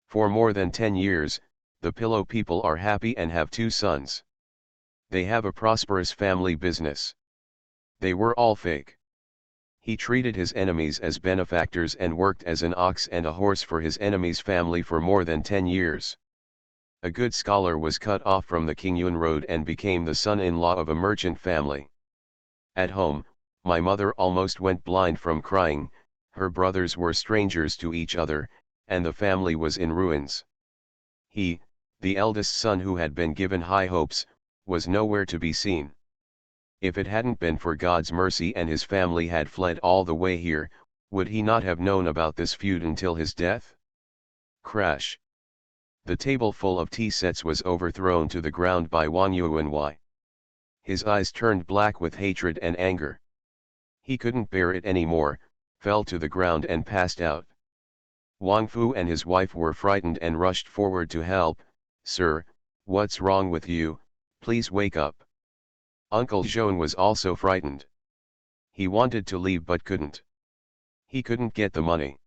For more than 10 years, the Pillow people are happy and have 2 sons. They have a prosperous family business. They were all fake. He treated his enemies as benefactors and worked as an ox and a horse for his enemy's family for more than 10 years. A good scholar was cut off from the Qingyun Road and became the son-in-law of a merchant family. At home, my mother almost went blind from crying, her brothers were strangers to each other, and the family was in ruins. He, the eldest son who had been given high hopes, was nowhere to be seen. If it hadn't been for God's mercy and his family had fled all the way here, would he not have known about this feud until his death? Crash! The table full of tea sets was overthrown to the ground by Wang Yuanwei. His eyes turned black with hatred and anger. He couldn't bear it anymore, fell to the ground and passed out. Wang Fu and his wife were frightened and rushed forward to help. "Sir, what's wrong with you? Please wake up." Uncle Zhong was also frightened. He wanted to leave but couldn't. He couldn't get the money.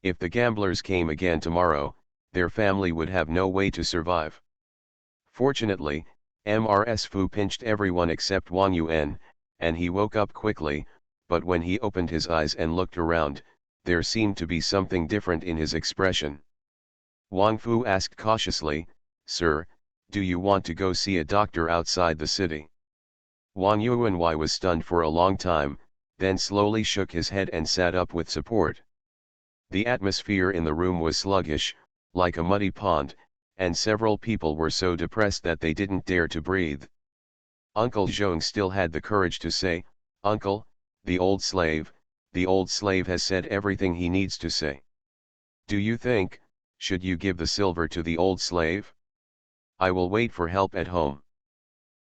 If the gamblers came again tomorrow, their family would have no way to survive. Fortunately, Mrs. Fu pinched everyone except Wang Yuan, and he woke up quickly, but when he opened his eyes and looked around, there seemed to be something different in his expression. Wang Fu asked cautiously, "Sir, do you want to go see a doctor outside the city?" Wang Yuanwei was stunned for a long time, then slowly shook his head and sat up with support. The atmosphere in the room was sluggish, like a muddy pond, and several people were so depressed that they didn't dare to breathe. Uncle Zhong still had the courage to say, "Uncle, the old slave has said everything he needs to say. Do you think, should you give the silver to the old slave? I will wait for help at home."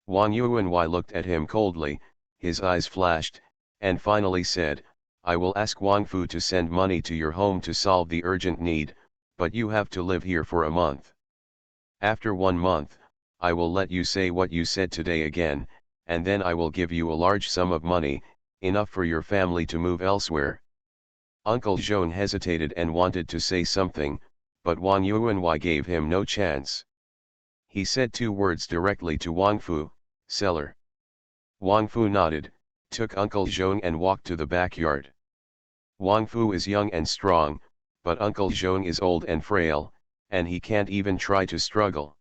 Wang Yuanwei looked at him coldly, his eyes flashed, and finally said, "I will ask Wang Fu to send money to your home to solve the urgent need, but you have to live here for a month. After 1 month, I will let you say what you said today again, and then I will give you a large sum of money, enough for your family to move elsewhere." Uncle Zhong hesitated and wanted to say something, but Wang Yuanwei gave him no chance. He said 2 words directly to Wang Fu, "Seller." Wang Fu nodded, took Uncle Zhong and walked to the backyard. Wang Fu is young and strong, but Uncle Zhong is old and frail, and he can't even try to struggle.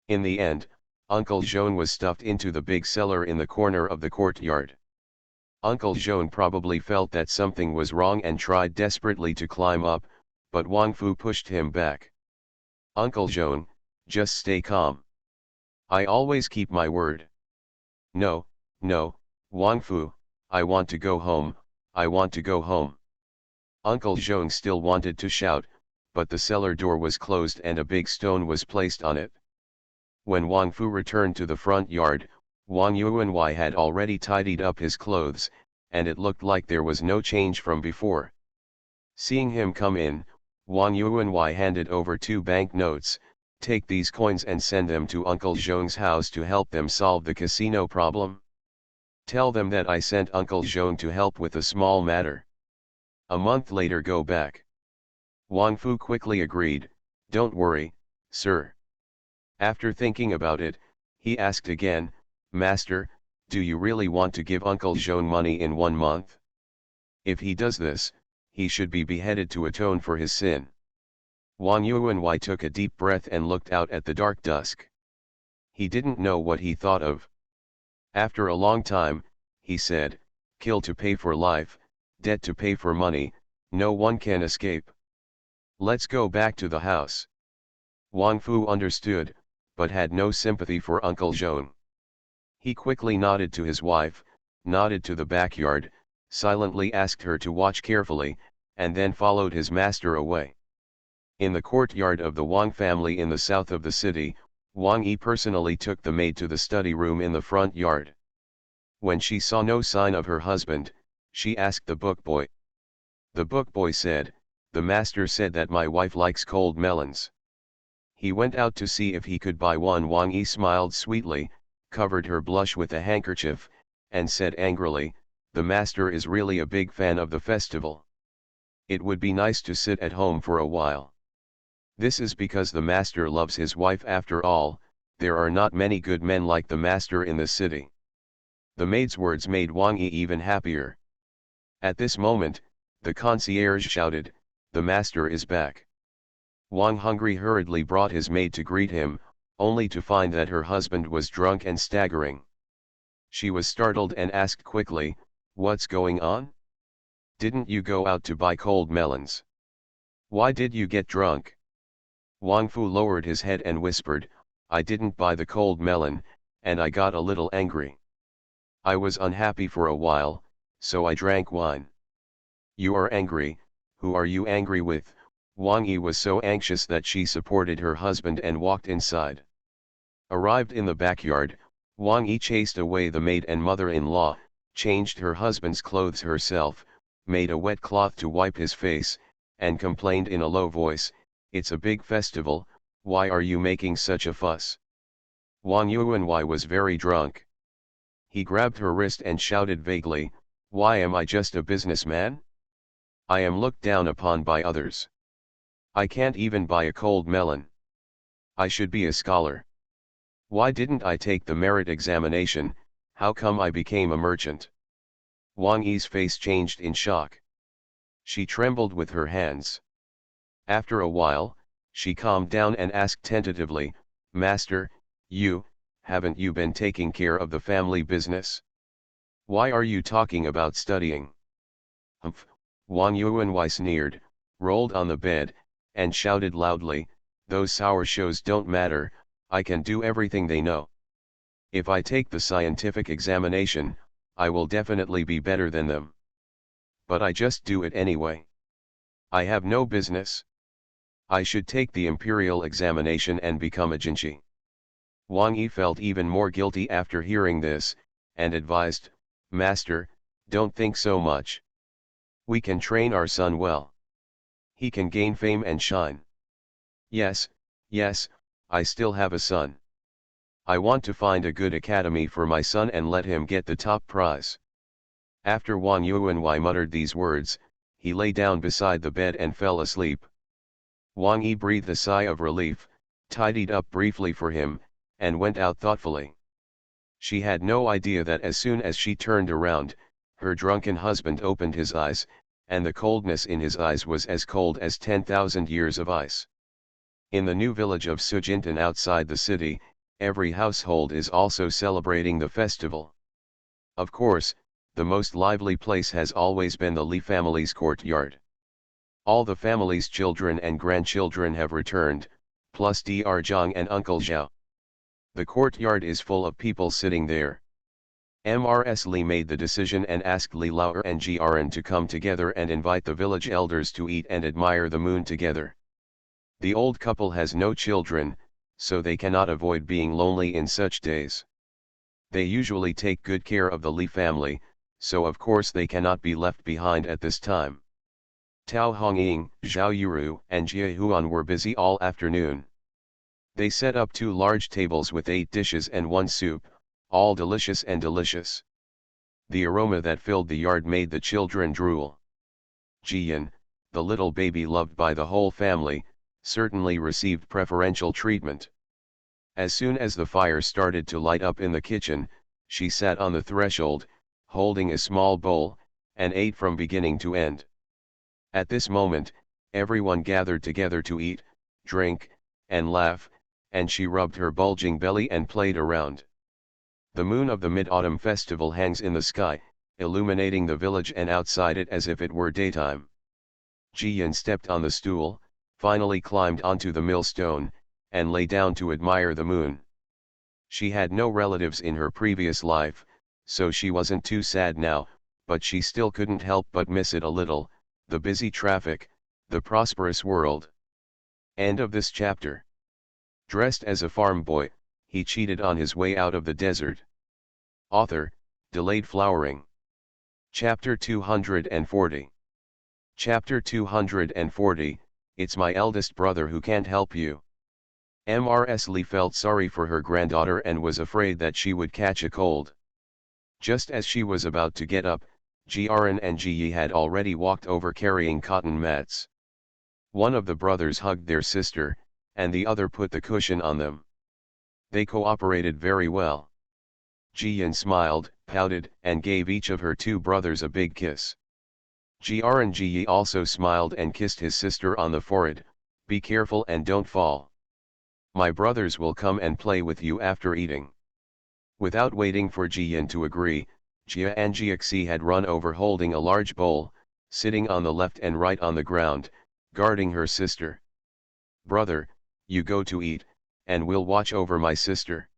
In the end, Uncle Zhong was stuffed into the big cellar in the corner of the courtyard. Uncle Zhong probably felt that something was wrong and tried desperately to climb up, but Wang Fu pushed him back. "Uncle Zhong, just stay calm. I always keep my word." "No, no, Wang Fu, I want to go home, I want to go home." Uncle Zhong still wanted to shout, but the cellar door was closed and a big stone was placed on it. When Wang Fu returned to the front yard, Wang Yuanwei had already tidied up his clothes, and it looked like there was no change from before. Seeing him come in, Wang Yuanwei handed over 2 bank notes. "Take these coins and send them to Uncle Zhong's house to help them solve the casino problem. Tell them that I sent Uncle Zhong to help with a small matter. A month later go back." Wang Fu quickly agreed, "Don't worry, sir." After thinking about it, he asked again, "Master, do you really want to give Uncle Zhong money in 1 month? If he does this, he should be beheaded to atone for his sin." Wang Yuanwei took a deep breath and looked out at the dark dusk. He didn't know what he thought of. After a long time, he said, "Kill to pay for life, debt to pay for money, no one can escape. Let's go back to the house." Wang Fu understood, but had no sympathy for Uncle Zhong. He quickly nodded to his wife, nodded to the backyard, silently asked her to watch carefully, and then followed his master away. In the courtyard of the Wang family in the south of the city, Wang Yi personally took the maid to the study room in the front yard. When she saw no sign of her husband, she asked the book boy. The book boy said, "The master said that my wife likes cold melons." He went out to see if he could buy one. Wang Yi smiled sweetly, covered her blush with a handkerchief, and said angrily, "The master is really a big fan of the festival. It would be nice to sit at home for a while." This is because the master loves his wife after all, there are not many good men like the master in the city. The maid's words made Wang Yi even happier. At this moment, the concierge shouted, "The master is back." Wang Hungry hurriedly brought his maid to greet him, only to find that her husband was drunk and staggering. She was startled and asked quickly, "What's going on? Didn't you go out to buy cold melons? Why did you get drunk?" Wang Fu lowered his head and whispered, "I didn't buy the cold melon, and I got a little angry. I was unhappy for a while, so I drank wine." "You are angry, who are you angry with?" Wang Yi was so anxious that she supported her husband and walked inside. Arrived in the backyard, Wang Yi chased away the maid and mother-in-law, changed her husband's clothes herself, made a wet cloth to wipe his face, and complained in a low voice, "It's a big festival, why are you making such a fuss?" Wang Yuanwei was very drunk. He grabbed her wrist and shouted vaguely, "Why am I just a businessman? I am looked down upon by others. I can't even buy a cold melon. I should be a scholar. Why didn't I take the merit examination, how come I became a merchant?" Wang Yi's face changed in shock. She trembled with her hands. After a while, she calmed down and asked tentatively, "Master, haven't you been taking care of the family business? Why are you talking about studying?" "Humph," Wang Yuanwei sneered, rolled on the bed, and shouted loudly, "Those sour shows don't matter, I can do everything they know. If I take the scientific examination, I will definitely be better than them. But I just do it anyway. I have no business. I should take the imperial examination and become a jinchi." Wang Yi felt even more guilty after hearing this, and advised, "Master, don't think so much. We can train our son well. He can gain fame and shine. Yes, I still have a son. I want to find a good academy for my son and let him get the top prize." After Wang Yuanwei muttered these words, he lay down beside the bed and fell asleep. Wang Yi breathed a sigh of relief, tidied up briefly for him, and went out thoughtfully. She had no idea that as soon as she turned around, her drunken husband opened his eyes, and the coldness in his eyes was as cold as 10,000 years of ice. In the new village of Sujintan outside the city, every household is also celebrating the festival. Of course, the most lively place has always been the Li family's courtyard. All the family's children and grandchildren have returned, plus Dr. Zhang and Uncle Zhao. The courtyard is full of people sitting there. Mrs. Li made the decision and asked Li Laoer and Jiaren to come together and invite the village elders to eat and admire the moon together. The old couple has no children, so they cannot avoid being lonely in such days. They usually take good care of the Li family, so of course they cannot be left behind at this time. Tao Hongying, Zhao Yuru, and Jia Huan were busy all afternoon. They set up 2 large tables with 8 dishes and 1 soup, all delicious and delicious. The aroma that filled the yard made the children drool. Jiyan, the little baby loved by the whole family, certainly received preferential treatment. As soon as the fire started to light up in the kitchen, she sat on the threshold, holding a small bowl, and ate from beginning to end. At this moment, everyone gathered together to eat, drink, and laugh, and she rubbed her bulging belly and played around. The moon of the Mid-Autumn Festival hangs in the sky, illuminating the village and outside it as if it were daytime. Jiyan stepped on the stool, finally climbed onto the millstone, and lay down to admire the moon. She had no relatives in her previous life, so she wasn't too sad now, but she still couldn't help but miss it a little, the busy traffic, the prosperous world. End of this chapter. Dressed as a farm boy, he cheated on his way out of the desert. Author, Delayed Flowering. Chapter 240. Chapter 240, It's my eldest brother who can't help you. Mrs. Li felt sorry for her granddaughter and was afraid that she would catch a cold. Just as she was about to get up, Grn and Ji had already walked over carrying cotton mats. One of the brothers hugged their sister, and the other put the cushion on them. They cooperated very well. Jian smiled, pouted, and gave each of her two brothers a big kiss. Grn Ji also smiled and kissed his sister on the forehead. Be careful and don't fall. My brothers will come and play with you after eating. Without waiting for Jian to agree, Jia and Jiaxi had run over holding a large bowl, sitting on the left and right on the ground, guarding her sister. Brother, you go to eat, and we'll watch over my sister.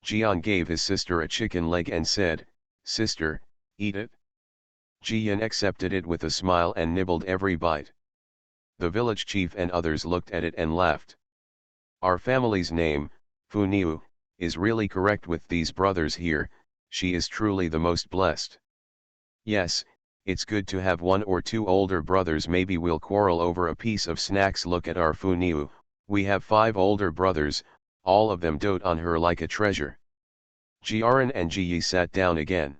Jian gave his sister a chicken leg and said, Sister, eat it. Jian accepted it with a smile and nibbled every bite. The village chief and others looked at it and laughed. Our family's name, Fu Niu, is really correct with these brothers here. She is truly the most blessed. Yes, it's good to have one or two older brothers. Maybe we'll quarrel over a piece of snacks. Look at our Fu Niu, we have 5 older brothers, all of them dote on her like a treasure. Grn and Ji sat down again.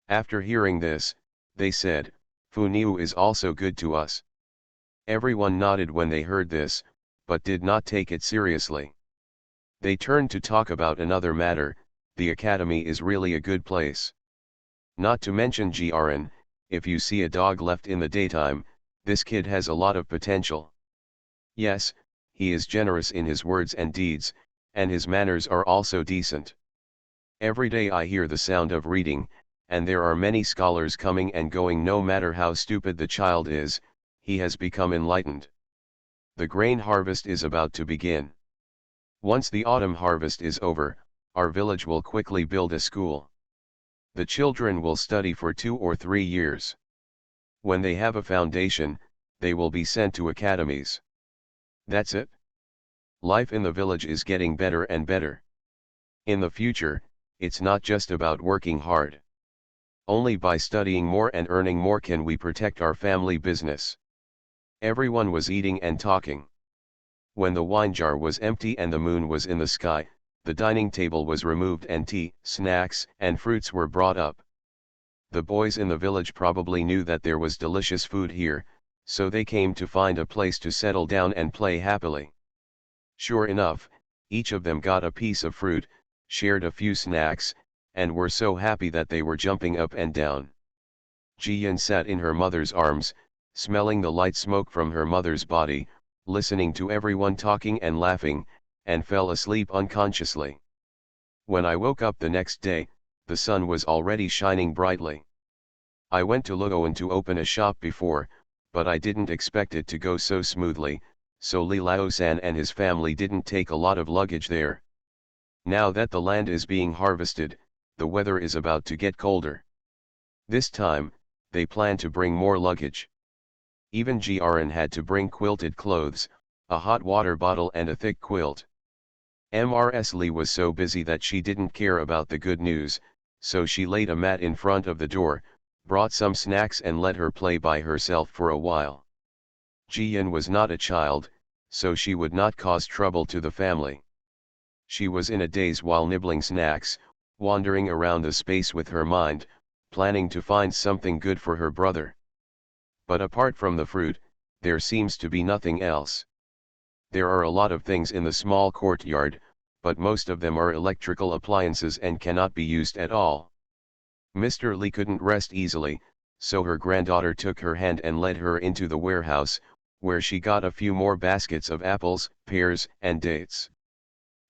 After hearing this, they said, Fu Niu is also good to us. Everyone nodded when they heard this, but did not take it seriously. They turned to talk about another matter. The academy is really a good place. Not to mention Grn, if you see a dog left in the daytime, this kid has a lot of potential. Yes, he is generous in his words and deeds, and his manners are also decent. Every day I hear the sound of reading, and there are many scholars coming and going. No matter how stupid the child is, he has become enlightened. The grain harvest is about to begin. Once the autumn harvest is over, our village will quickly build a school. The children will study for 2 or 3 years. When they have a foundation, they will be sent to academies. That's it. Life in the village is getting better and better. In the future, it's not just about working hard. Only by studying more and earning more can we protect our family business. Everyone was eating and talking. When the wine jar was empty and the moon was in the sky, the dining table was removed and tea, snacks, and fruits were brought up. The boys in the village probably knew that there was delicious food here, so they came to find a place to settle down and play happily. Sure enough, each of them got a piece of fruit, shared a few snacks, and were so happy that they were jumping up and down. Jiyan sat in her mother's arms, smelling the light smoke from her mother's body, listening to everyone talking and laughing, and fell asleep unconsciously. When I woke up the next day, the sun was already shining brightly. I went to Luoan to open a shop before, but I didn't expect it to go so smoothly, so Li Laosan and his family didn't take a lot of luggage there. Now that the land is being harvested, the weather is about to get colder. This time, they plan to bring more luggage. Even Grn had to bring quilted clothes, a hot water bottle and a thick quilt. Mrs. Li was so busy that she didn't care about the good news, so she laid a mat in front of the door, brought some snacks and let her play by herself for a while. Jiyan was not a child, so she would not cause trouble to the family. She was in a daze while nibbling snacks, wandering around the space with her mind, planning to find something good for her brother. But apart from the fruit, there seems to be nothing else. There are a lot of things in the small courtyard, but most of them are electrical appliances and cannot be used at all. Mr. Li couldn't rest easily, so her granddaughter took her hand and led her into the warehouse, where she got a few more baskets of apples, pears, and dates.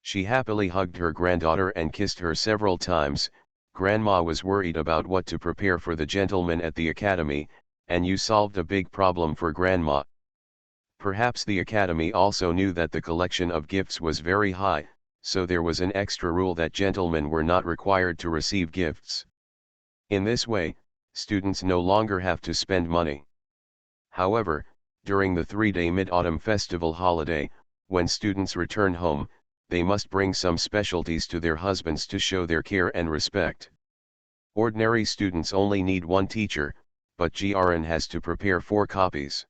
She happily hugged her granddaughter and kissed her several times. Grandma was worried about what to prepare for the gentleman at the academy, and you solved a big problem for Grandma. Perhaps the academy also knew that the collection of gifts was very high, so there was an extra rule that gentlemen were not required to receive gifts. In this way, students no longer have to spend money. However, during the 3-day Mid-Autumn Festival holiday, when students return home, they must bring some specialties to their husbands to show their care and respect. Ordinary students only need 1 teacher, but Grn has to prepare 4 copies.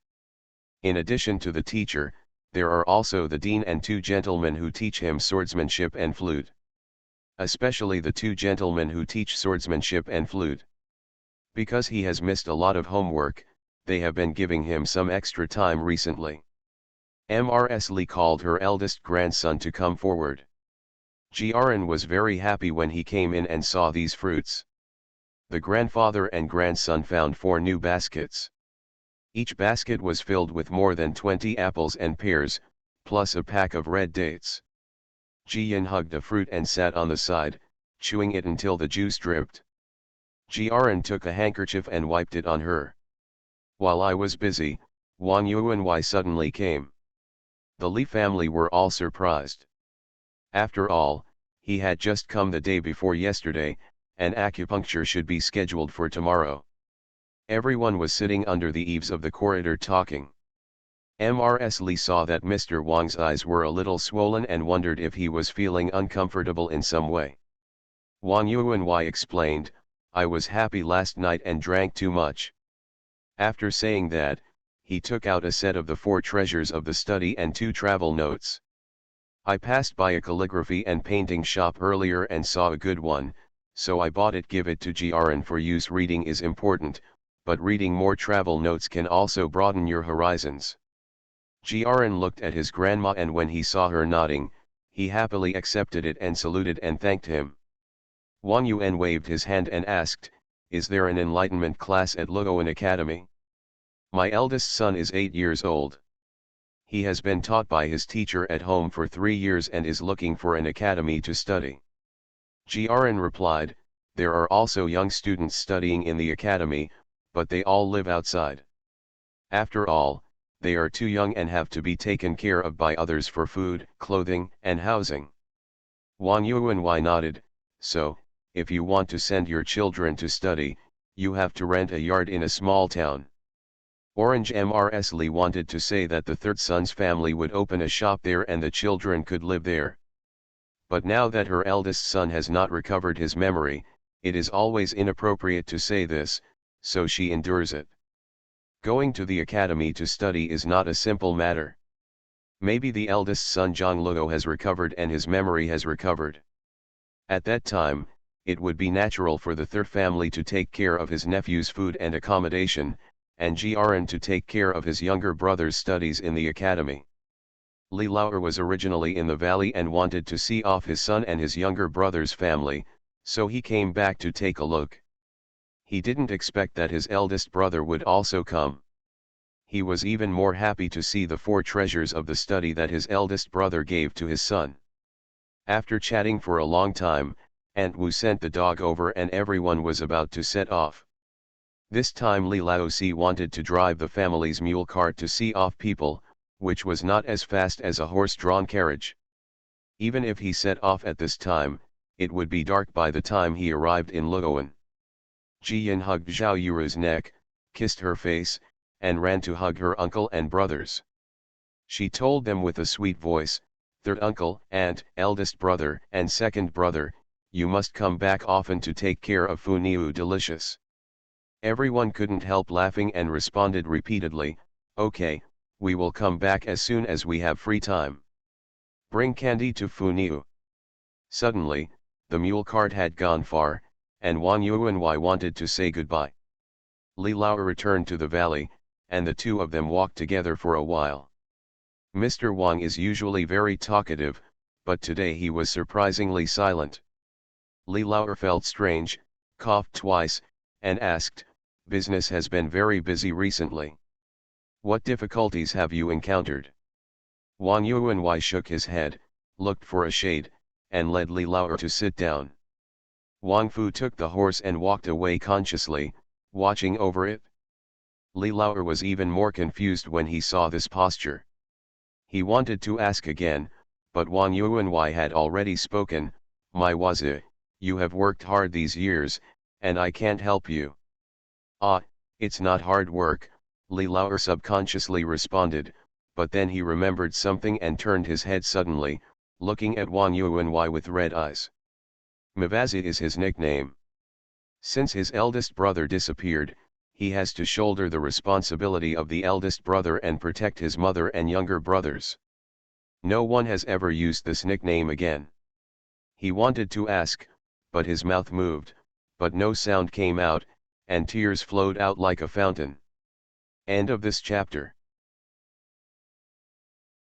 In addition to the teacher, there are also the dean and 2 gentlemen who teach him swordsmanship and flute. especially the two gentlemen who teach swordsmanship and flute. Because he has missed a lot of homework, they have been giving him some extra time recently. Mrs. Lee called her eldest grandson to come forward. Jiaran was very happy when he came in and saw these fruits. The grandfather and grandson found 4 new baskets. Each basket was filled with more than 20 apples and pears, plus a pack of red dates. Jiyan hugged a fruit and sat on the side, chewing it until the juice dripped. Jiaran took a handkerchief and wiped it on her. While I was busy, Wang Yuanwei suddenly came. The Li family were all surprised. After all, he had just come the day before yesterday, and acupuncture should be scheduled for tomorrow. Everyone was sitting under the eaves of the corridor talking. Mrs. Li saw that Mr. Wang's eyes were a little swollen and wondered if he was feeling uncomfortable in some way. Wang Yuanwei explained, "I was happy last night and drank too much." After saying that, he took out a set of the 4 treasures of the study and 2 travel notes. "I passed by a calligraphy and painting shop earlier and saw a good one, so I bought it. Give it to Jiaran for use. Reading is important, but reading more travel notes can also broaden your horizons." Jiaran looked at his grandma, and when he saw her nodding, he happily accepted it and saluted and thanked him. Wang Yuan waved his hand and asked, "Is there an enlightenment class at Luoan Academy? My eldest son is 8 years old. He has been taught by his teacher at home for 3 years and is looking for an academy to study." Jiaran replied, "There are also young students studying in the academy, but they all live outside. After all, they are too young and have to be taken care of by others for food, clothing, and housing." Wang Yuanwei nodded, "So, if you want to send your children to study, you have to rent a yard in a small town." Orange Mrs. Lee wanted to say that the third son's family would open a shop there and the children could live there. But now that her eldest son has not recovered his memory, it is always inappropriate to say this, so she endures it. Going to the academy to study is not a simple matter. Maybe the eldest son Zhang Luo has recovered and his memory has recovered. At that time, it would be natural for the third family to take care of his nephew's food and accommodation, and Jiaran to take care of his younger brother's studies in the academy. Li Laoer was originally in the valley and wanted to see off his son and his younger brother's family, so he came back to take a look. He didn't expect that his eldest brother would also come. He was even more happy to see the 4 treasures of the study that his eldest brother gave to his son. After chatting for a long time, Aunt Wu sent the dog over and everyone was about to set off. This time Li Laozi wanted to drive the family's mule cart to see off people, which was not as fast as a horse-drawn carriage. Even if he set off at this time, it would be dark by the time he arrived in Luoan. Jiyan hugged Zhao Yuru's neck, kissed her face, and ran to hug her uncle and brothers. She told them with a sweet voice, "Third uncle, aunt, eldest brother, and second brother, you must come back often to take care of Funiu Delicious." Everyone couldn't help laughing and responded repeatedly, "Okay, we will come back as soon as we have free time. Bring candy to Funiu." Suddenly, the mule cart had gone far, and Wang Yuanwei wanted to say goodbye. Li Laoer returned to the valley, and the two of them walked together for a while. Mr. Wang is usually very talkative, but today he was surprisingly silent. Li Laoer felt strange, coughed twice, and asked, "Business has been very busy recently. What difficulties have you encountered?" Wang Yuanwei shook his head, looked for a shade, and led Li Laoer to sit down. Wang Fu took the horse and walked away consciously, watching over it. Li Laoer was even more confused when he saw this posture. He wanted to ask again, but Wang Yuanwei had already spoken, "My Wazi, you have worked hard these years, and I can't help you." "Ah, it's not hard work," Li Laoer subconsciously responded, but then he remembered something and turned his head suddenly, looking at Wang Yuanwei with red eyes. Mavazi is his nickname. Since his eldest brother disappeared, he has to shoulder the responsibility of the eldest brother and protect his mother and younger brothers. No one has ever used this nickname again. He wanted to ask, but his mouth moved, but no sound came out, and tears flowed out like a fountain. End of this chapter.